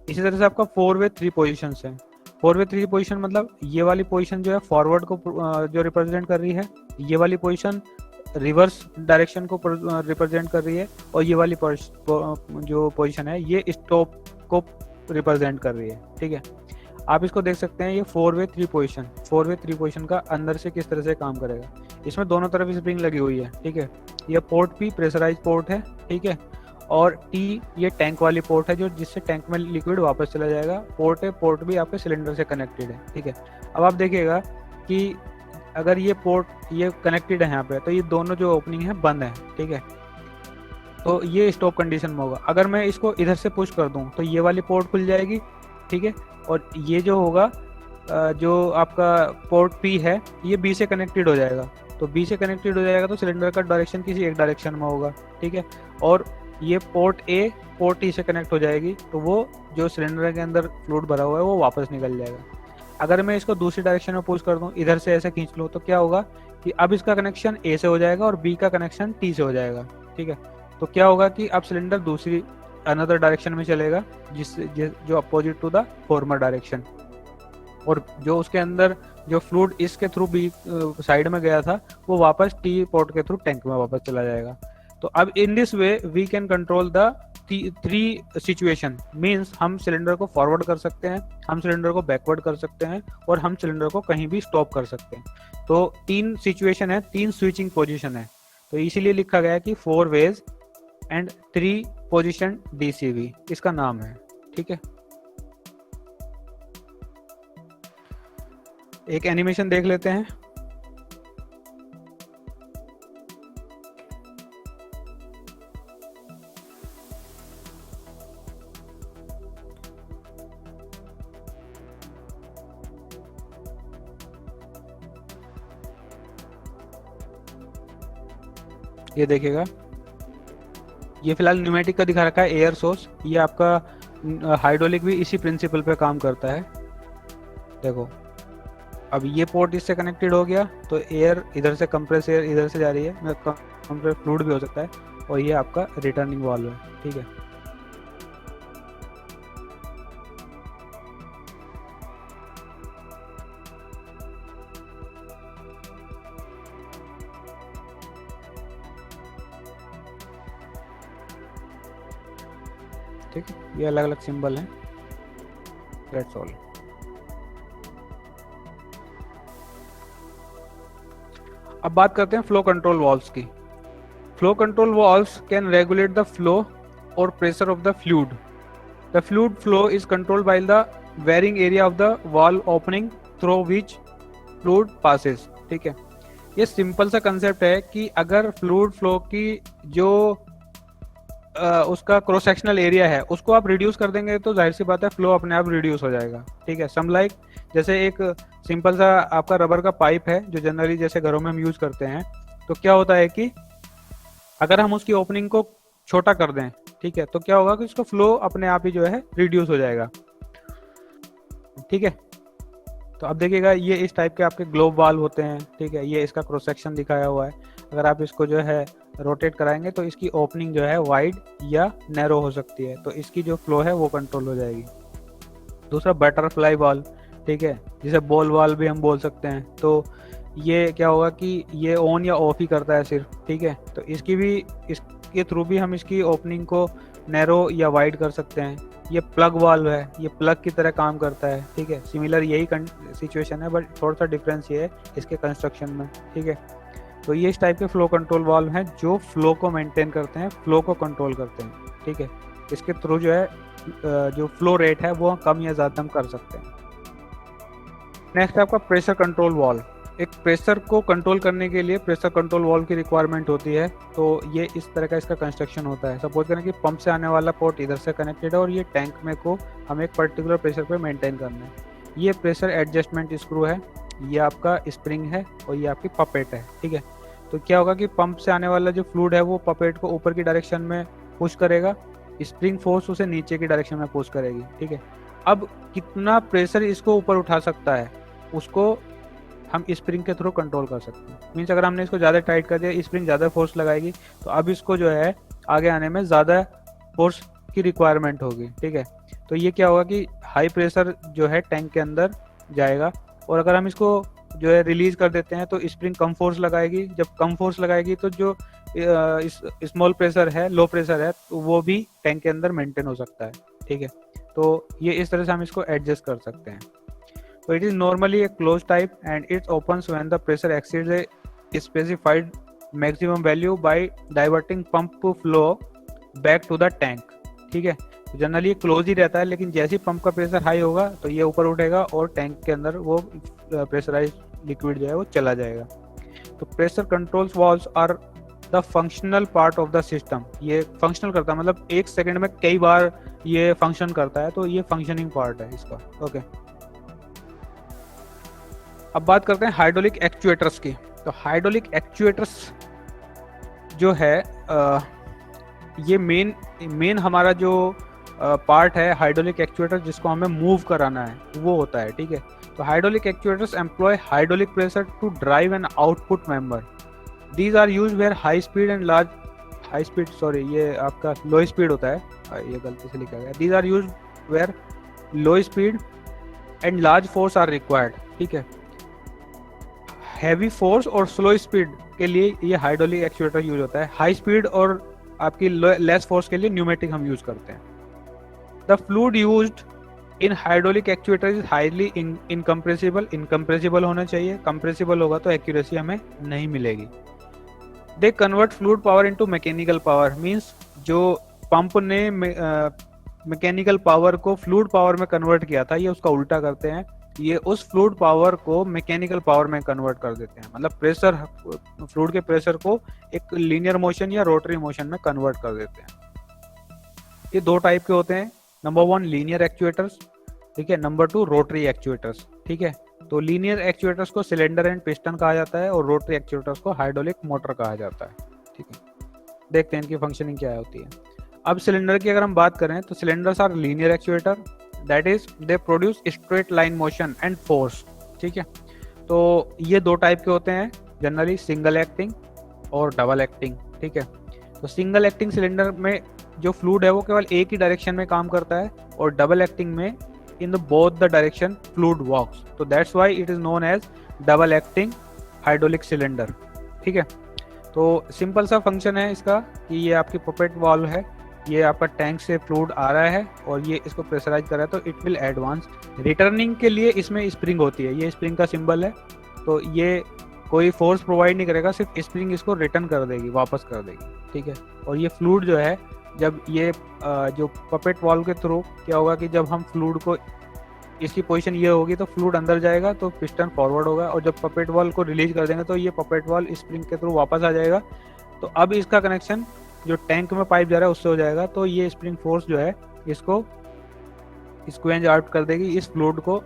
इसी तरह से आपका 4 वे 3 पोजीशन है। 4 वे 3 पोजीशन मतलब ये वाली पोजीशन जो है फॉरवर्ड को जो रिप्रेजेंट कर रही है, ये वाली पोजीशन रिवर्स डायरेक्शन को रिप्रेजेंट कर रही है, और ये वाली जो पोजीशन है ये स्टॉप को रिप्रेजेंट कर रही है, ठीक है। आप इसको देख सकते हैं, ये 4 वे 3 पोजीशन, 4 वे 3 पोजीशन का अंदर से किस तरह से काम करेगा। इसमें दोनों तरफ स्प्रिंग लगी हुई है, ठीक है। ये पोर्ट P प्रेशराइज पोर्ट है, ठीक है, और T ये टैंक वाली पोर्ट है जो जिससे टैंक में लिक्विड वापस चला जाएगा। पोर्ट है, पोर्ट भी आपके सिलेंडर से कनेक्टेड है, ठीक है। अब आप देखिएगा कि अगर ये पोर्ट ये कनेक्टेड है यहाँ पे, तो ये दोनों जो ओपनिंग है बंद है, ठीक है। तो ये स्टॉप कंडीशन में होगा। अगर मैं इसको इधर से पुश कर दूं तो ये वाली पोर्ट खुल जाएगी, ठीक है, और ये जो होगा जो आपका पोर्ट P है ये B से कनेक्टेड हो जाएगा। तो B से कनेक्टेड हो जाएगा तो सिलेंडर का डायरेक्शन किसी एक डायरेक्शन में होगा, ठीक है। और ये पोर्ट A पोर्ट T से कनेक्ट हो जाएगी, तो वो जो सिलेंडर के अंदर फ्लूइड भरा हुआ है वो वापस निकल जाएगा। अगर मैं इसको दूसरी डायरेक्शन में पुश कर दूं, इधर से ऐसे खींच लूं, तो क्या होगा कि अब इसका कनेक्शन A से हो जाएगा और B का कनेक्शन T से हो जाएगा, ठीक है। तो क्या होगा कि अब सिलेंडर दूसरी अनदर डायरेक्शन में चलेगा जो opposite to the former direction, और जो उसके अंदर जो फ्लूइड इसके थ्रू बी साइड में गया था वो वापस T पोर्ट के थ्रू टैंक में वापस चला जाएगा। तो अब in this way we can control the 3 situation, means हम सिलेंडर को फॉरवर्ड कर सकते हैं, हम सिलेंडर को बैकवर्ड कर सकते हैं, और हम सिलेंडर को कहीं भी स्टॉप कर सकते हैं। तो 3 सिचुएशन है, 3 स्विचिंग पोजीशन है, तो इसीलिए लिखा गया है कि 4 वेज एंड 3 पोजीशन डीसीवी इसका नाम है, ठीक है। एक एनिमेशन देख लेते हैं। ये देखिएगा, ये फिलहाल न्यूमेटिक का दिखा रखा है एयर सोर्स, ये आपका हाइड्रोलिक भी इसी प्रिंसिपल पे काम करता है। देखो अब ये पोर्ट इससे कनेक्टेड हो गया, तो एयर इधर से कंप्रेस एयर इधर से जा रही है, कंप्रेस फ्लूइड भी हो सकता है, और ये आपका रिटर्निंग वाल्व है, ठीक है। ठीक है, ये अलग अलग सिंबल हैं, दैट्स ऑल। अब बात करते हैं फ्लो कंट्रोल वाल्व्स की। Flow control valves can regulate the flow और pressure of the fluid. The fluid flow is controlled by the varying area of the valve opening through which fluid passes, ठीक है। ये simple सा concept है कि अगर fluid flow की जो उसका क्रॉस सेक्शनल एरिया है उसको आप रिड्यूस कर देंगे तो जाहिर सी बात है फ्लो अपने आप रिड्यूस हो जाएगा, ठीक है। सम लाइक जैसे एक सिंपल सा आपका रबर का पाइप है जो जनरली जैसे घरों में हम यूज करते हैं, तो क्या होता है कि अगर हम उसकी ओपनिंग को छोटा कर दें, ठीक है, तो क्या होगा कि उसका फ्लो अपने आप ही जो है रिड्यूस हो जाएगा, ठीक है। तो अब देखिएगा ये इस टाइप के आपके ग्लोब वाल्व होते हैं, ठीक है, ये इसका क्रॉस सेक्शन दिखाया हुआ है। अगर आप इसको जो है रोटेट कराएंगे तो इसकी ओपनिंग जो है वाइड या नैरो हो सकती है, तो इसकी जो फ्लो है वो कंट्रोल हो जाएगी। दूसरा बटरफ्लाई वाल्व, ठीक है, जिसे बॉल वाल्व भी हम बोल सकते हैं। तो ये क्या होगा कि ये ऑन या ऑफ ही करता है सिर्फ, ठीक है, तो इसके थ्रू भी हम इसकी ओपनिंग को नैरो या वाइड कर सकते हैं। ये प्लग वाल्व है, ये प्लग की तरह काम करता है, ठीक है, सिमिलर यही सिचुएशन है बट थोड़ा सा डिफरेंस ये है इसके कंस्ट्रक्शन में, ठीक है। तो ये इस टाइप के फ्लो कंट्रोल वाल्व हैं जो फ्लो को मेंटेन करते हैं, फ्लो को कंट्रोल करते हैं, ठीक है। इसके थ्रू जो है जो फ्लो रेट है वो कम या ज़्यादा हम कर सकते हैं। नेक्स्ट आपका प्रेशर कंट्रोल वाल्व। एक प्रेशर को कंट्रोल करने के लिए प्रेशर कंट्रोल वाल्व की रिक्वायरमेंट होती है। तो ये इस तरह का इसका कंस्ट्रक्शन होता है। सपोज करें कि पंप से आने वाला पोर्ट इधर से कनेक्टेड है और ये टैंक में को हमें एक पर्टिकुलर प्रेशर पे मेंटेन करना है। ये प्रेशर एडजस्टमेंट स्क्रू है, ये आपका स्प्रिंग है और ये आपकी पपेट है, ठीक है। तो क्या होगा कि पंप से आने वाला जो फ्लूइड है वो पपेट को ऊपर की डायरेक्शन में पुश करेगा, स्प्रिंग फोर्स उसे नीचे की डायरेक्शन में पुश करेगी, ठीक है। अब कितना प्रेशर इसको ऊपर उठा सकता है उसको हम स्प्रिंग के थ्रू कंट्रोल कर सकते हैं। मीन्स अगर हमने इसको ज़्यादा टाइट कर दिया, स्प्रिंग ज़्यादा फोर्स लगाएगी तो अब इसको जो है आगे आने में ज़्यादा फोर्स की रिक्वायरमेंट होगी, ठीक है। तो ये क्या होगा कि हाई प्रेशर जो है टैंक के अंदर जाएगा और अगर हम इसको जो है रिलीज कर देते हैं तो स्प्रिंग कम फोर्स लगाएगी। जब कम फोर्स लगाएगी तो जो स्मॉल प्रेशर है, लो प्रेशर है, तो वो भी टैंक के अंदर मेंटेन हो सकता है, ठीक है। तो ये इस तरह से हम इसको एडजस्ट कर सकते हैं। So it is normally a closed type and it opens when the pressure exceeds a specified maximum value by diverting pump flow back to the tank, ठीक है। तो जनरली ये क्लोज ही रहता है, लेकिन जैसे ही पंप का प्रेशर हाई होगा तो ये ऊपर उठेगा और टैंक के अंदर वो प्रेशराइज लिक्विड जो है वो चला जाएगा। तो pressure controls valves are the functional part of the system. ये फंक्शनल करता है, मतलब एक सेकेंड में कई बार ये फंक्शन करता है, तो ये फंक्शनिंग पार्ट है इसका, ओके। अब बात करते हैं हाइड्रोलिक एक्चुएटर्स की। तो हाइड्रोलिक एक्चुएटर्स जो है ये मेन हमारा जो पार्ट है हाइड्रोलिक एक्चुएटर जिसको हमें मूव कराना है वो होता है, ठीक है। तो hydraulic actuators employ hydraulic pressure to drive an output member. These are used where high speed and large high speed sorry ये आपका लो स्पीड होता है, ये गलती से लिखा गया। These are used where low speed and large force are required, ठीक है। हैवी फोर्स और स्लो स्पीड के लिए ये हाइड्रोलिक एक्चुएटर यूज होता है। हाई स्पीड और आपकी लेस फोर्स के लिए न्यूमेटिक हम यूज करते हैं। The fluid used in hydraulic actuator is highly incompressible. Incompressible होना चाहिए, कंप्रेसिबल होगा तो एक्यूरेसी हमें नहीं मिलेगी। They convert fluid power into mechanical power. Means जो पंप ने मैकेनिकल पावर को फ्लूइड पावर में कन्वर्ट किया था, ये उसका उल्टा करते हैं। ये उस फ्लूइड पावर को मैकेनिकल पावर में कन्वर्ट कर देते हैं, मतलब प्रेशर फ्लूइड के प्रेशर को एक लीनियर मोशन या रोटरी मोशन में कन्वर्ट कर देते हैं। ये दो टाइप के होते हैं, नंबर 1 लीनियर एक्चुएटर्स, ठीक है, नंबर 2 रोटरी एक्चुएटर्स, ठीक है। तो लीनियर एक्चुएटर्स को सिलेंडर एंड पिस्टन कहा जाता है और रोटरी एक्चुएटर्स को हाइड्रोलिक मोटर कहा जाता है, ठीक है। देखते हैं इनकी फंक्शनिंग क्या होती है। अब सिलेंडर की अगर हम बात करें तो cylinders are linear actuator, that is they produce straight line motion and force, ठीक है। तो ये दो टाइप के होते हैं, जनरली सिंगल एक्टिंग और डबल एक्टिंग, ठीक है। तो सिंगल एक्टिंग सिलेंडर में जो फ्लूइड है वो केवल एक ही डायरेक्शन में काम करता है और डबल एक्टिंग में in the both the direction fluid works. तो that's why it is known as double acting hydraulic cylinder, ठीक है। तो सिंपल सा फंक्शन है इसका कि ये आपकी पपेट वाल्व है, ये आपका टैंक से फ्लूइड आ रहा है और ये इसको प्रेशराइज कर रहा है, तो इट विल एडवांस। रिटर्निंग के लिए इसमें स्प्रिंग होती है, ये स्प्रिंग का सिंबल है। तो ये कोई फोर्स प्रोवाइड नहीं करेगा, सिर्फ स्प्रिंग इसको रिटर्न कर देगी, वापस कर देगी, ठीक है। और ये फ्लूइड जो है जब ये जो पपेट वाल्व के थ्रू क्या होगा कि जब हम फ्लूइड को इसकी पोजीशन ये होगी तो फ्लूइड अंदर जाएगा तो पिस्टन फॉरवर्ड होगा और जब पपेट वाल्व को रिलीज कर देंगे तो ये पपेट वाल्व स्प्रिंग के थ्रू वापस आ जाएगा। तो अब इसका कनेक्शन जो टैंक में पाइप जा रहा है उससे हो जाएगा। तो ये स्प्रिंग फोर्स जो है इसको स्क्वेंज आउट कर देगी, इस फ्लूइड को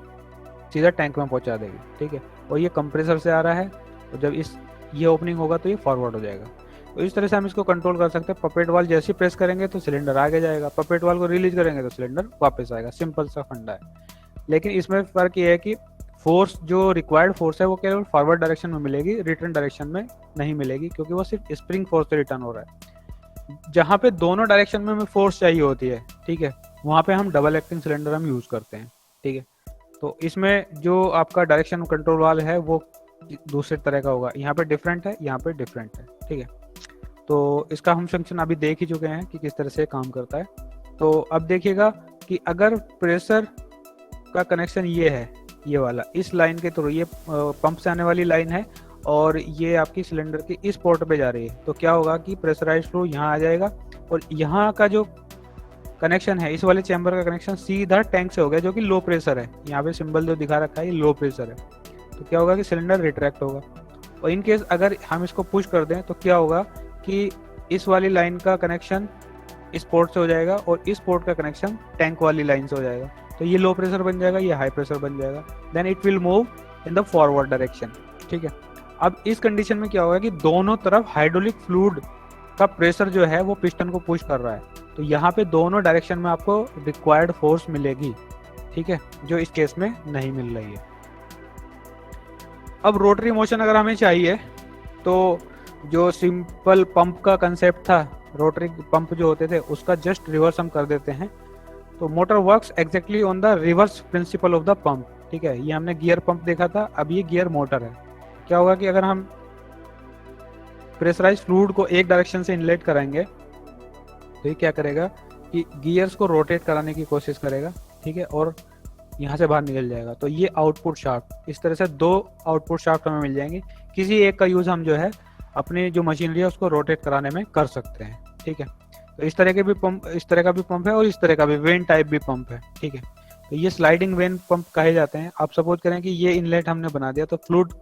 सीधा टैंक में पहुंचा देगी, ठीक है। और ये कंप्रेसर से आ रहा है तो जब ये ओपनिंग होगा तो ये फॉरवर्ड हो जाएगा। तो इस तरह से हम इसको कंट्रोल कर सकते हैं। पपेट वाल्व जैसे प्रेस करेंगे तो सिलेंडर आगे जाएगा, पपेट वाल्व को रिलीज करेंगे तो सिलेंडर वापस आएगा। सिंपल सा फंडा है। लेकिन इसमें फर्क ये है कि फोर्स जो रिक्वायर्ड फोर्स है वो केवल फॉरवर्ड डायरेक्शन में मिलेगी, रिटर्न डायरेक्शन में नहीं मिलेगी, क्योंकि वो सिर्फ स्प्रिंग फोर्स से रिटर्न हो रहा है। जहाँ पे दोनों डायरेक्शन में हमें फोर्स चाहिए होती है, ठीक है, वहाँ पे हम डबल एक्टिंग सिलेंडर हम यूज करते हैं, ठीक है। तो इसमें जो आपका डायरेक्शन कंट्रोल वाल्व है वो दूसरे तरह का होगा, यहाँ पे डिफरेंट है, यहाँ पे डिफरेंट है, ठीक है। तो इसका हम फंक्शन अभी देख ही चुके हैं कि किस तरह से काम करता है। तो अब देखिएगा कि अगर प्रेशर का कनेक्शन ये है, ये वाला, इस लाइन के थ्रू, ये पंप से आने वाली लाइन है और ये आपकी सिलेंडर के इस पोर्ट पे जा रही है, तो क्या होगा कि प्रेशराइज्ड फ्लो यहाँ आ जाएगा और यहाँ का जो कनेक्शन है, इस वाले चैम्बर का कनेक्शन सीधा टैंक से हो गया, जो कि लो प्रेशर है। यहाँ पे सिंबल जो दिखा रखा है ये लो प्रेशर है। तो क्या होगा कि सिलेंडर रिट्रैक्ट होगा, और इन केस अगर हम इसको पुश कर दें तो क्या होगा कि इस वाली लाइन का कनेक्शन इस पोर्ट से हो जाएगा और इस पोर्ट का कनेक्शन टैंक वाली लाइन से हो जाएगा। तो ये लो प्रेशर बन जाएगा, ये हाई प्रेशर बन जाएगा। Then it will move in the forward direction, ठीक है। अब इस कंडीशन में क्या होगा कि दोनों तरफ हाइड्रोलिक फ्लूइड का प्रेशर जो है वो पिस्टन को पुश कर रहा है, तो यहाँ पे दोनों डायरेक्शन में आपको रिक्वायर्ड फोर्स मिलेगी, ठीक है, जो इस केस में नहीं मिल रही है। अब रोटरी मोशन अगर हमें चाहिए तो जो सिंपल पंप का कंसेप्ट था, रोटरी पंप जो होते थे, उसका जस्ट रिवर्स हम कर देते हैं। तो motor works exactly on the reverse principle of the pump, ठीक है। ये हमने गियर पंप देखा था, अब ये गियर मोटर है। क्या होगा कि अगर हम प्रेशराइज्ड फ्लूइड को एक डायरेक्शन से इनलेट कराएंगे तो ये क्या करेगा कि गियर्स को रोटेट कराने की कोशिश करेगा, ठीक है, और यहाँ से बाहर निकल जाएगा। तो ये आउटपुट शाफ्ट, इस तरह से दो आउटपुट शाफ्ट हमें मिल जाएंगे। किसी एक का यूज हम जो है अपनी जो मशीनरी है उसको रोटेट कराने में कर सकते हैं, ठीक है। तो इस तरह के भी पंप, इस तरह का भी पंप है और इस तरह का भी वेन टाइप भी पंप है, ठीक है। तो ये स्लाइडिंग वेन पंप कहे जाते हैं। आप सपोज करें कि ये इनलेट हमने बना दिया, तो फ्लूइड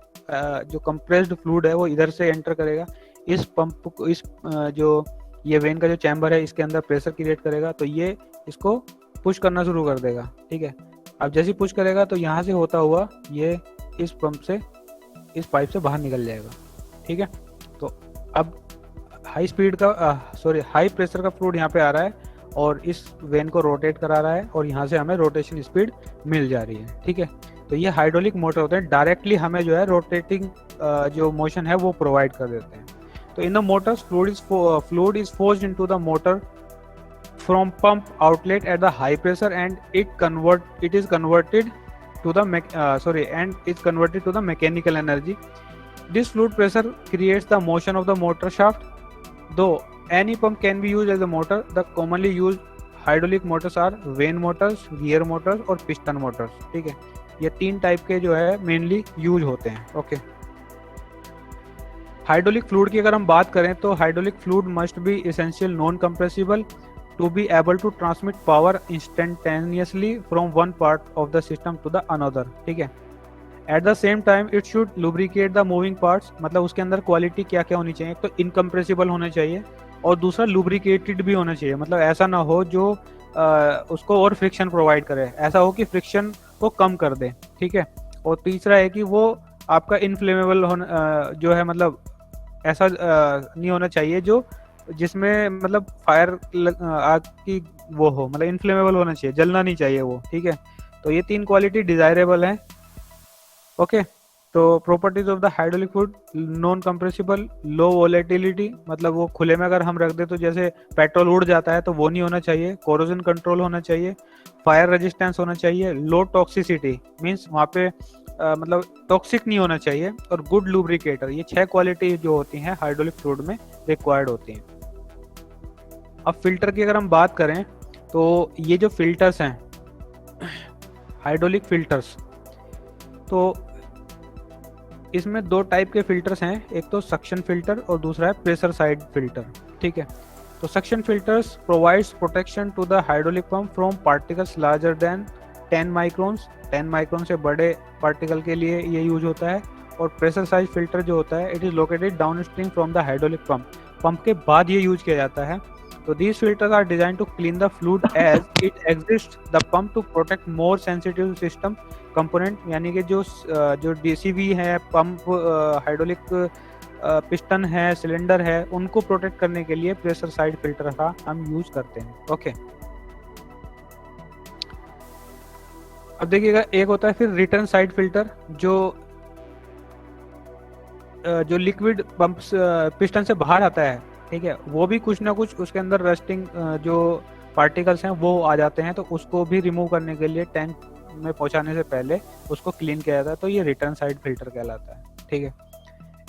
जो कंप्रेस्ड फ्लूइड है वो इधर से एंटर करेगा, इस पंप को, इस जो ये वेन का जो चैम्बर है इसके अंदर प्रेशर क्रिएट करेगा, तो ये इसको पुश करना शुरू कर देगा, ठीक है। अब जैसे पुश करेगा तो यहाँ से होता हुआ ये इस पंप से, इस पाइप से बाहर निकल जाएगा, ठीक है। तो अब हाई स्पीड का हाई प्रेशर का फ्लूइड यहाँ पे आ रहा है और इस वेन को रोटेट करा रहा है और यहाँ से हमें रोटेशन स्पीड मिल जा रही है, ठीक है। तो ये हाइड्रोलिक मोटर होते हैं, डायरेक्टली हमें जो है रोटेटिंग जो मोशन है वो प्रोवाइड कर देते हैं। तो in the Motors fluid is forced into the motor from pump outlet at the high pressure and it is converted to the mechanical energy. This fluid pressure creates the motion of the motor shaft. Though any pump can be used as a motor, the commonly used hydraulic motors are vane motors, gear motors और piston motors, ठीक है। ये तीन type के जो है mainly use होते हैं, ओके। हाइड्रोलिक फ्लूइड की अगर हम बात करें तो hydraulic fluid must be essential non compressible to be able to transmit power instantaneously from one part of the system to the another, ठीक है। At the same time it should lubricate the moving parts, मतलब उसके अंदर quality क्या क्या होनी चाहिए, तो इनकम्प्रेसिबल होना चाहिए और दूसरा लुब्रिकेटेड भी होना चाहिए, मतलब ऐसा ना हो जो उसको और फ्रिक्शन प्रोवाइड करे, ऐसा हो कि फ्रिक्शन को कम कर दे, ठीक है। और तीसरा है कि वो आपका इनफ्लेमेबल होना जो है, मतलब ऐसा नहीं होना चाहिए जो जिसमें मतलब फायर आग की वो हो, मतलब इनफ्लेमेबल होना चाहिए, जलना नहीं चाहिए वो, ठीक है। तो ये तीन क्वालिटी डिजायरेबल है, ओके। तो properties of the hydraulic fluid, non compressible, low volatility, मतलब वो खुले में अगर हम रख दे तो जैसे पेट्रोल उड़ जाता है तो वो नहीं होना चाहिए, कोरोजन कंट्रोल होना चाहिए, फायर रेजिस्टेंस होना चाहिए, लो टॉक्सिसिटी मीन्स वहाँ पे मतलब टॉक्सिक नहीं होना चाहिए, और गुड लुब्रिकेटर। ये 6 क्वालिटी जो होती हैं हाइड्रोलिक फ्लूइड में रिक्वायर्ड होती हैं। अब फिल्टर की अगर हम बात करें तो ये जो फिल्टर्स हैं हाइड्रोलिक फिल्टर्स, तो इसमें 2 टाइप के फिल्टर्स हैं, एक तो सक्शन फिल्टर और दूसरा है प्रेशर साइड फिल्टर, ठीक है। तो suction filters provides protection to the hydraulic pump from particles larger than 10 microns, 10 micron से बड़े पार्टिकल के लिए ये यूज होता है। और प्रेशर साइज फिल्टर जो होता है it is located down stream from the hydraulic pump के बाद ये यूज किया जाता है। तो these filters are designed to clean the fluid as it exists the pump to protect more sensitive system component, यानी कि जो DCV है, पंप, हाइड्रोलिक पिस्टन है, सिलेंडर है, उनको प्रोटेक्ट करने के लिए प्रेशर साइड फिल्टर का हम यूज करते हैं, ओके। अब देखिएगा, एक होता है फिर रिटर्न साइड फिल्टर, जो लिक्विड पंप पिस्टन से बाहर आता है, ठीक है, वो भी कुछ ना कुछ उसके अंदर रस्टिंग जो पार्टिकल्स हैं वो आ जाते हैं, तो उसको भी रिमूव करने के लिए टैंक में पहुंचाने से पहले उसको क्लीन किया जाता है, तो ये रिटर्न साइड फिल्टर कहलाता है। ठीक है,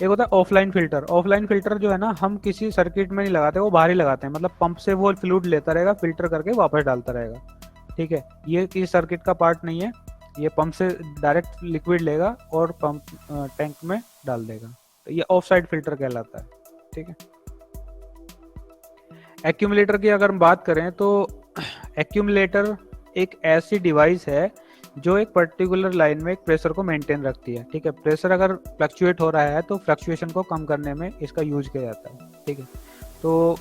एक होता है ऑफलाइन फिल्टर। ऑफलाइन फिल्टर जो है ना, हम किसी सर्किट में नहीं लगाते, वो बाहर ही लगाते हैं, मतलब पंप से वो फ्लूइड लेता रहेगा, फिल्टर करके वापस डालता रहेगा। ठीक है, ये किसी सर्किट का पार्ट नहीं है, ये पंप से डायरेक्ट लिक्विड लेगा और पंप टैंक में डाल देगा, तो ये ऑफ साइड फिल्टर कहलाता है। ठीक है, एक्यूमुलेटर की अगर हम बात करें तो एक्यूमुलेटर एक ऐसी डिवाइस है जो एक पर्टिकुलर लाइन में एक प्रेशर को मेंटेन रखती है। ठीक है, प्रेशर अगर फ्लक्चुएट हो रहा है तो फ्लक्चुएशन को कम करने में इसका यूज किया जाता है। ठीक है, तो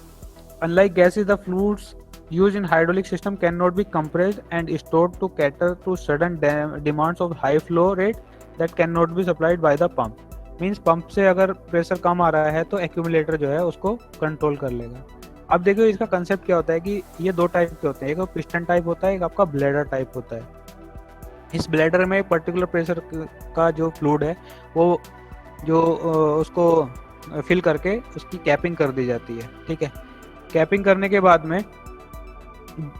unlike gases, the fluids used in hydraulic system cannot be compressed and stored to cater to sudden demands of high flow rate that cannot be supplied by the pump. Means pump से अगर pressure कम आ रहा है तो accumulator जो है उसको control कर लेगा। अब देखो इसका कंसेप्ट क्या होता है कि ये दो टाइप के होते हैं, एक पिस्टन टाइप होता है, एक आपका ब्लेडर टाइप होता है। इस ब्लेडर में एक पर्टिकुलर प्रेशर का जो फ्लूइड है वो जो उसको फिल करके उसकी कैपिंग कर दी जाती है। ठीक है, कैपिंग करने के बाद में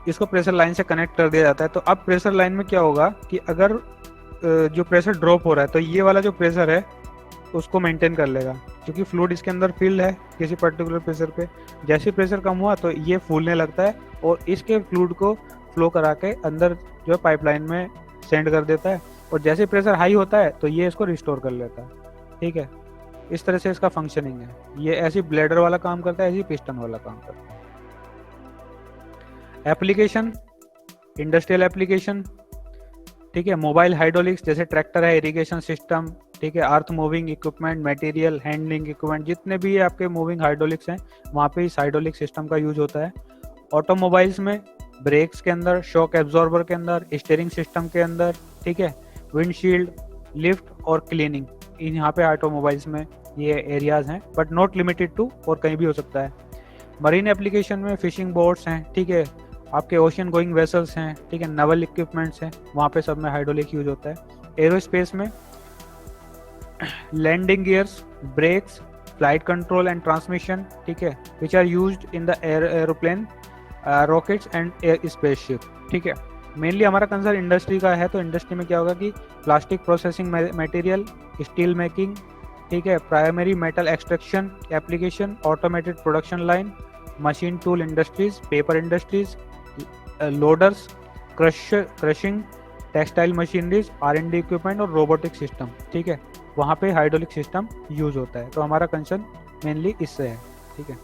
इसको प्रेशर लाइन से कनेक्ट कर दिया जाता है। तो अब प्रेशर लाइन में क्या होगा कि अगर जो प्रेशर ड्रॉप हो रहा है तो ये वाला जो प्रेशर है उसको मेंटेन कर लेगा, क्योंकि फ्लूइड इसके अंदर फिल्ड है किसी पर्टिकुलर प्रेशर पे। जैसे प्रेशर कम हुआ तो ये फूलने लगता है और इसके फ्लूइड को फ्लो करा के अंदर जो है पाइपलाइन में सेंड कर देता है, और जैसे प्रेशर हाई होता है तो ये इसको रिस्टोर कर लेता है। ठीक है, इस तरह से इसका फंक्शनिंग है। ये ऐसी ब्लेडर वाला काम करता है, ऐसी पिस्टन वाला काम करता है। Application, industrial application. ठीक है, मोबाइल हाइड्रोलिक्स जैसे ट्रैक्टर है, इरिगेशन सिस्टम, ठीक है, earth moving equipment, material handling equipment, जितने भी आपके मूविंग हाइड्रोलिक्स हैं वहाँ पे इस हाइड्रोलिक सिस्टम का यूज होता है। ऑटोमोबाइल्स में ब्रेक्स के अंदर, शॉक एब्जॉर्बर के अंदर, स्टीयरिंग सिस्टम के अंदर, ठीक है, विंडशील्ड, लिफ्ट और क्लीनिंग, इन यहाँ पे ऑटोमोबाइल्स में ये एरियाज हैं, बट नॉट लिमिटेड टू, और कहीं भी हो सकता है। मरीन एप्लीकेशन में फिशिंग बोट्स हैं, ठीक है, आपके ओशियन गोइंग वेसल्स हैं, ठीक है, नवल इक्विपमेंट्स हैं, वहाँ पे सब में हाइड्रोलिक यूज होता है। एरोस्पेस में landing gears, brakes, flight control and transmission, ठीक है, which are used in the aeroplane, rockets and air spaceship. ठीक है, मेनली हमारा कंसर्न इंडस्ट्री का है, तो इंडस्ट्री में क्या होगा कि plastic processing material, steel making, ठीक है, primary metal extraction application, automated production line, machine tool industries, paper industries, loaders, crushing, textile machineries, R&D equipment और रोबोटिक सिस्टम। ठीक है, वहाँ पे हाइड्रोलिक सिस्टम यूज होता है, तो हमारा कंसर्न मेनली इससे है। ठीक है।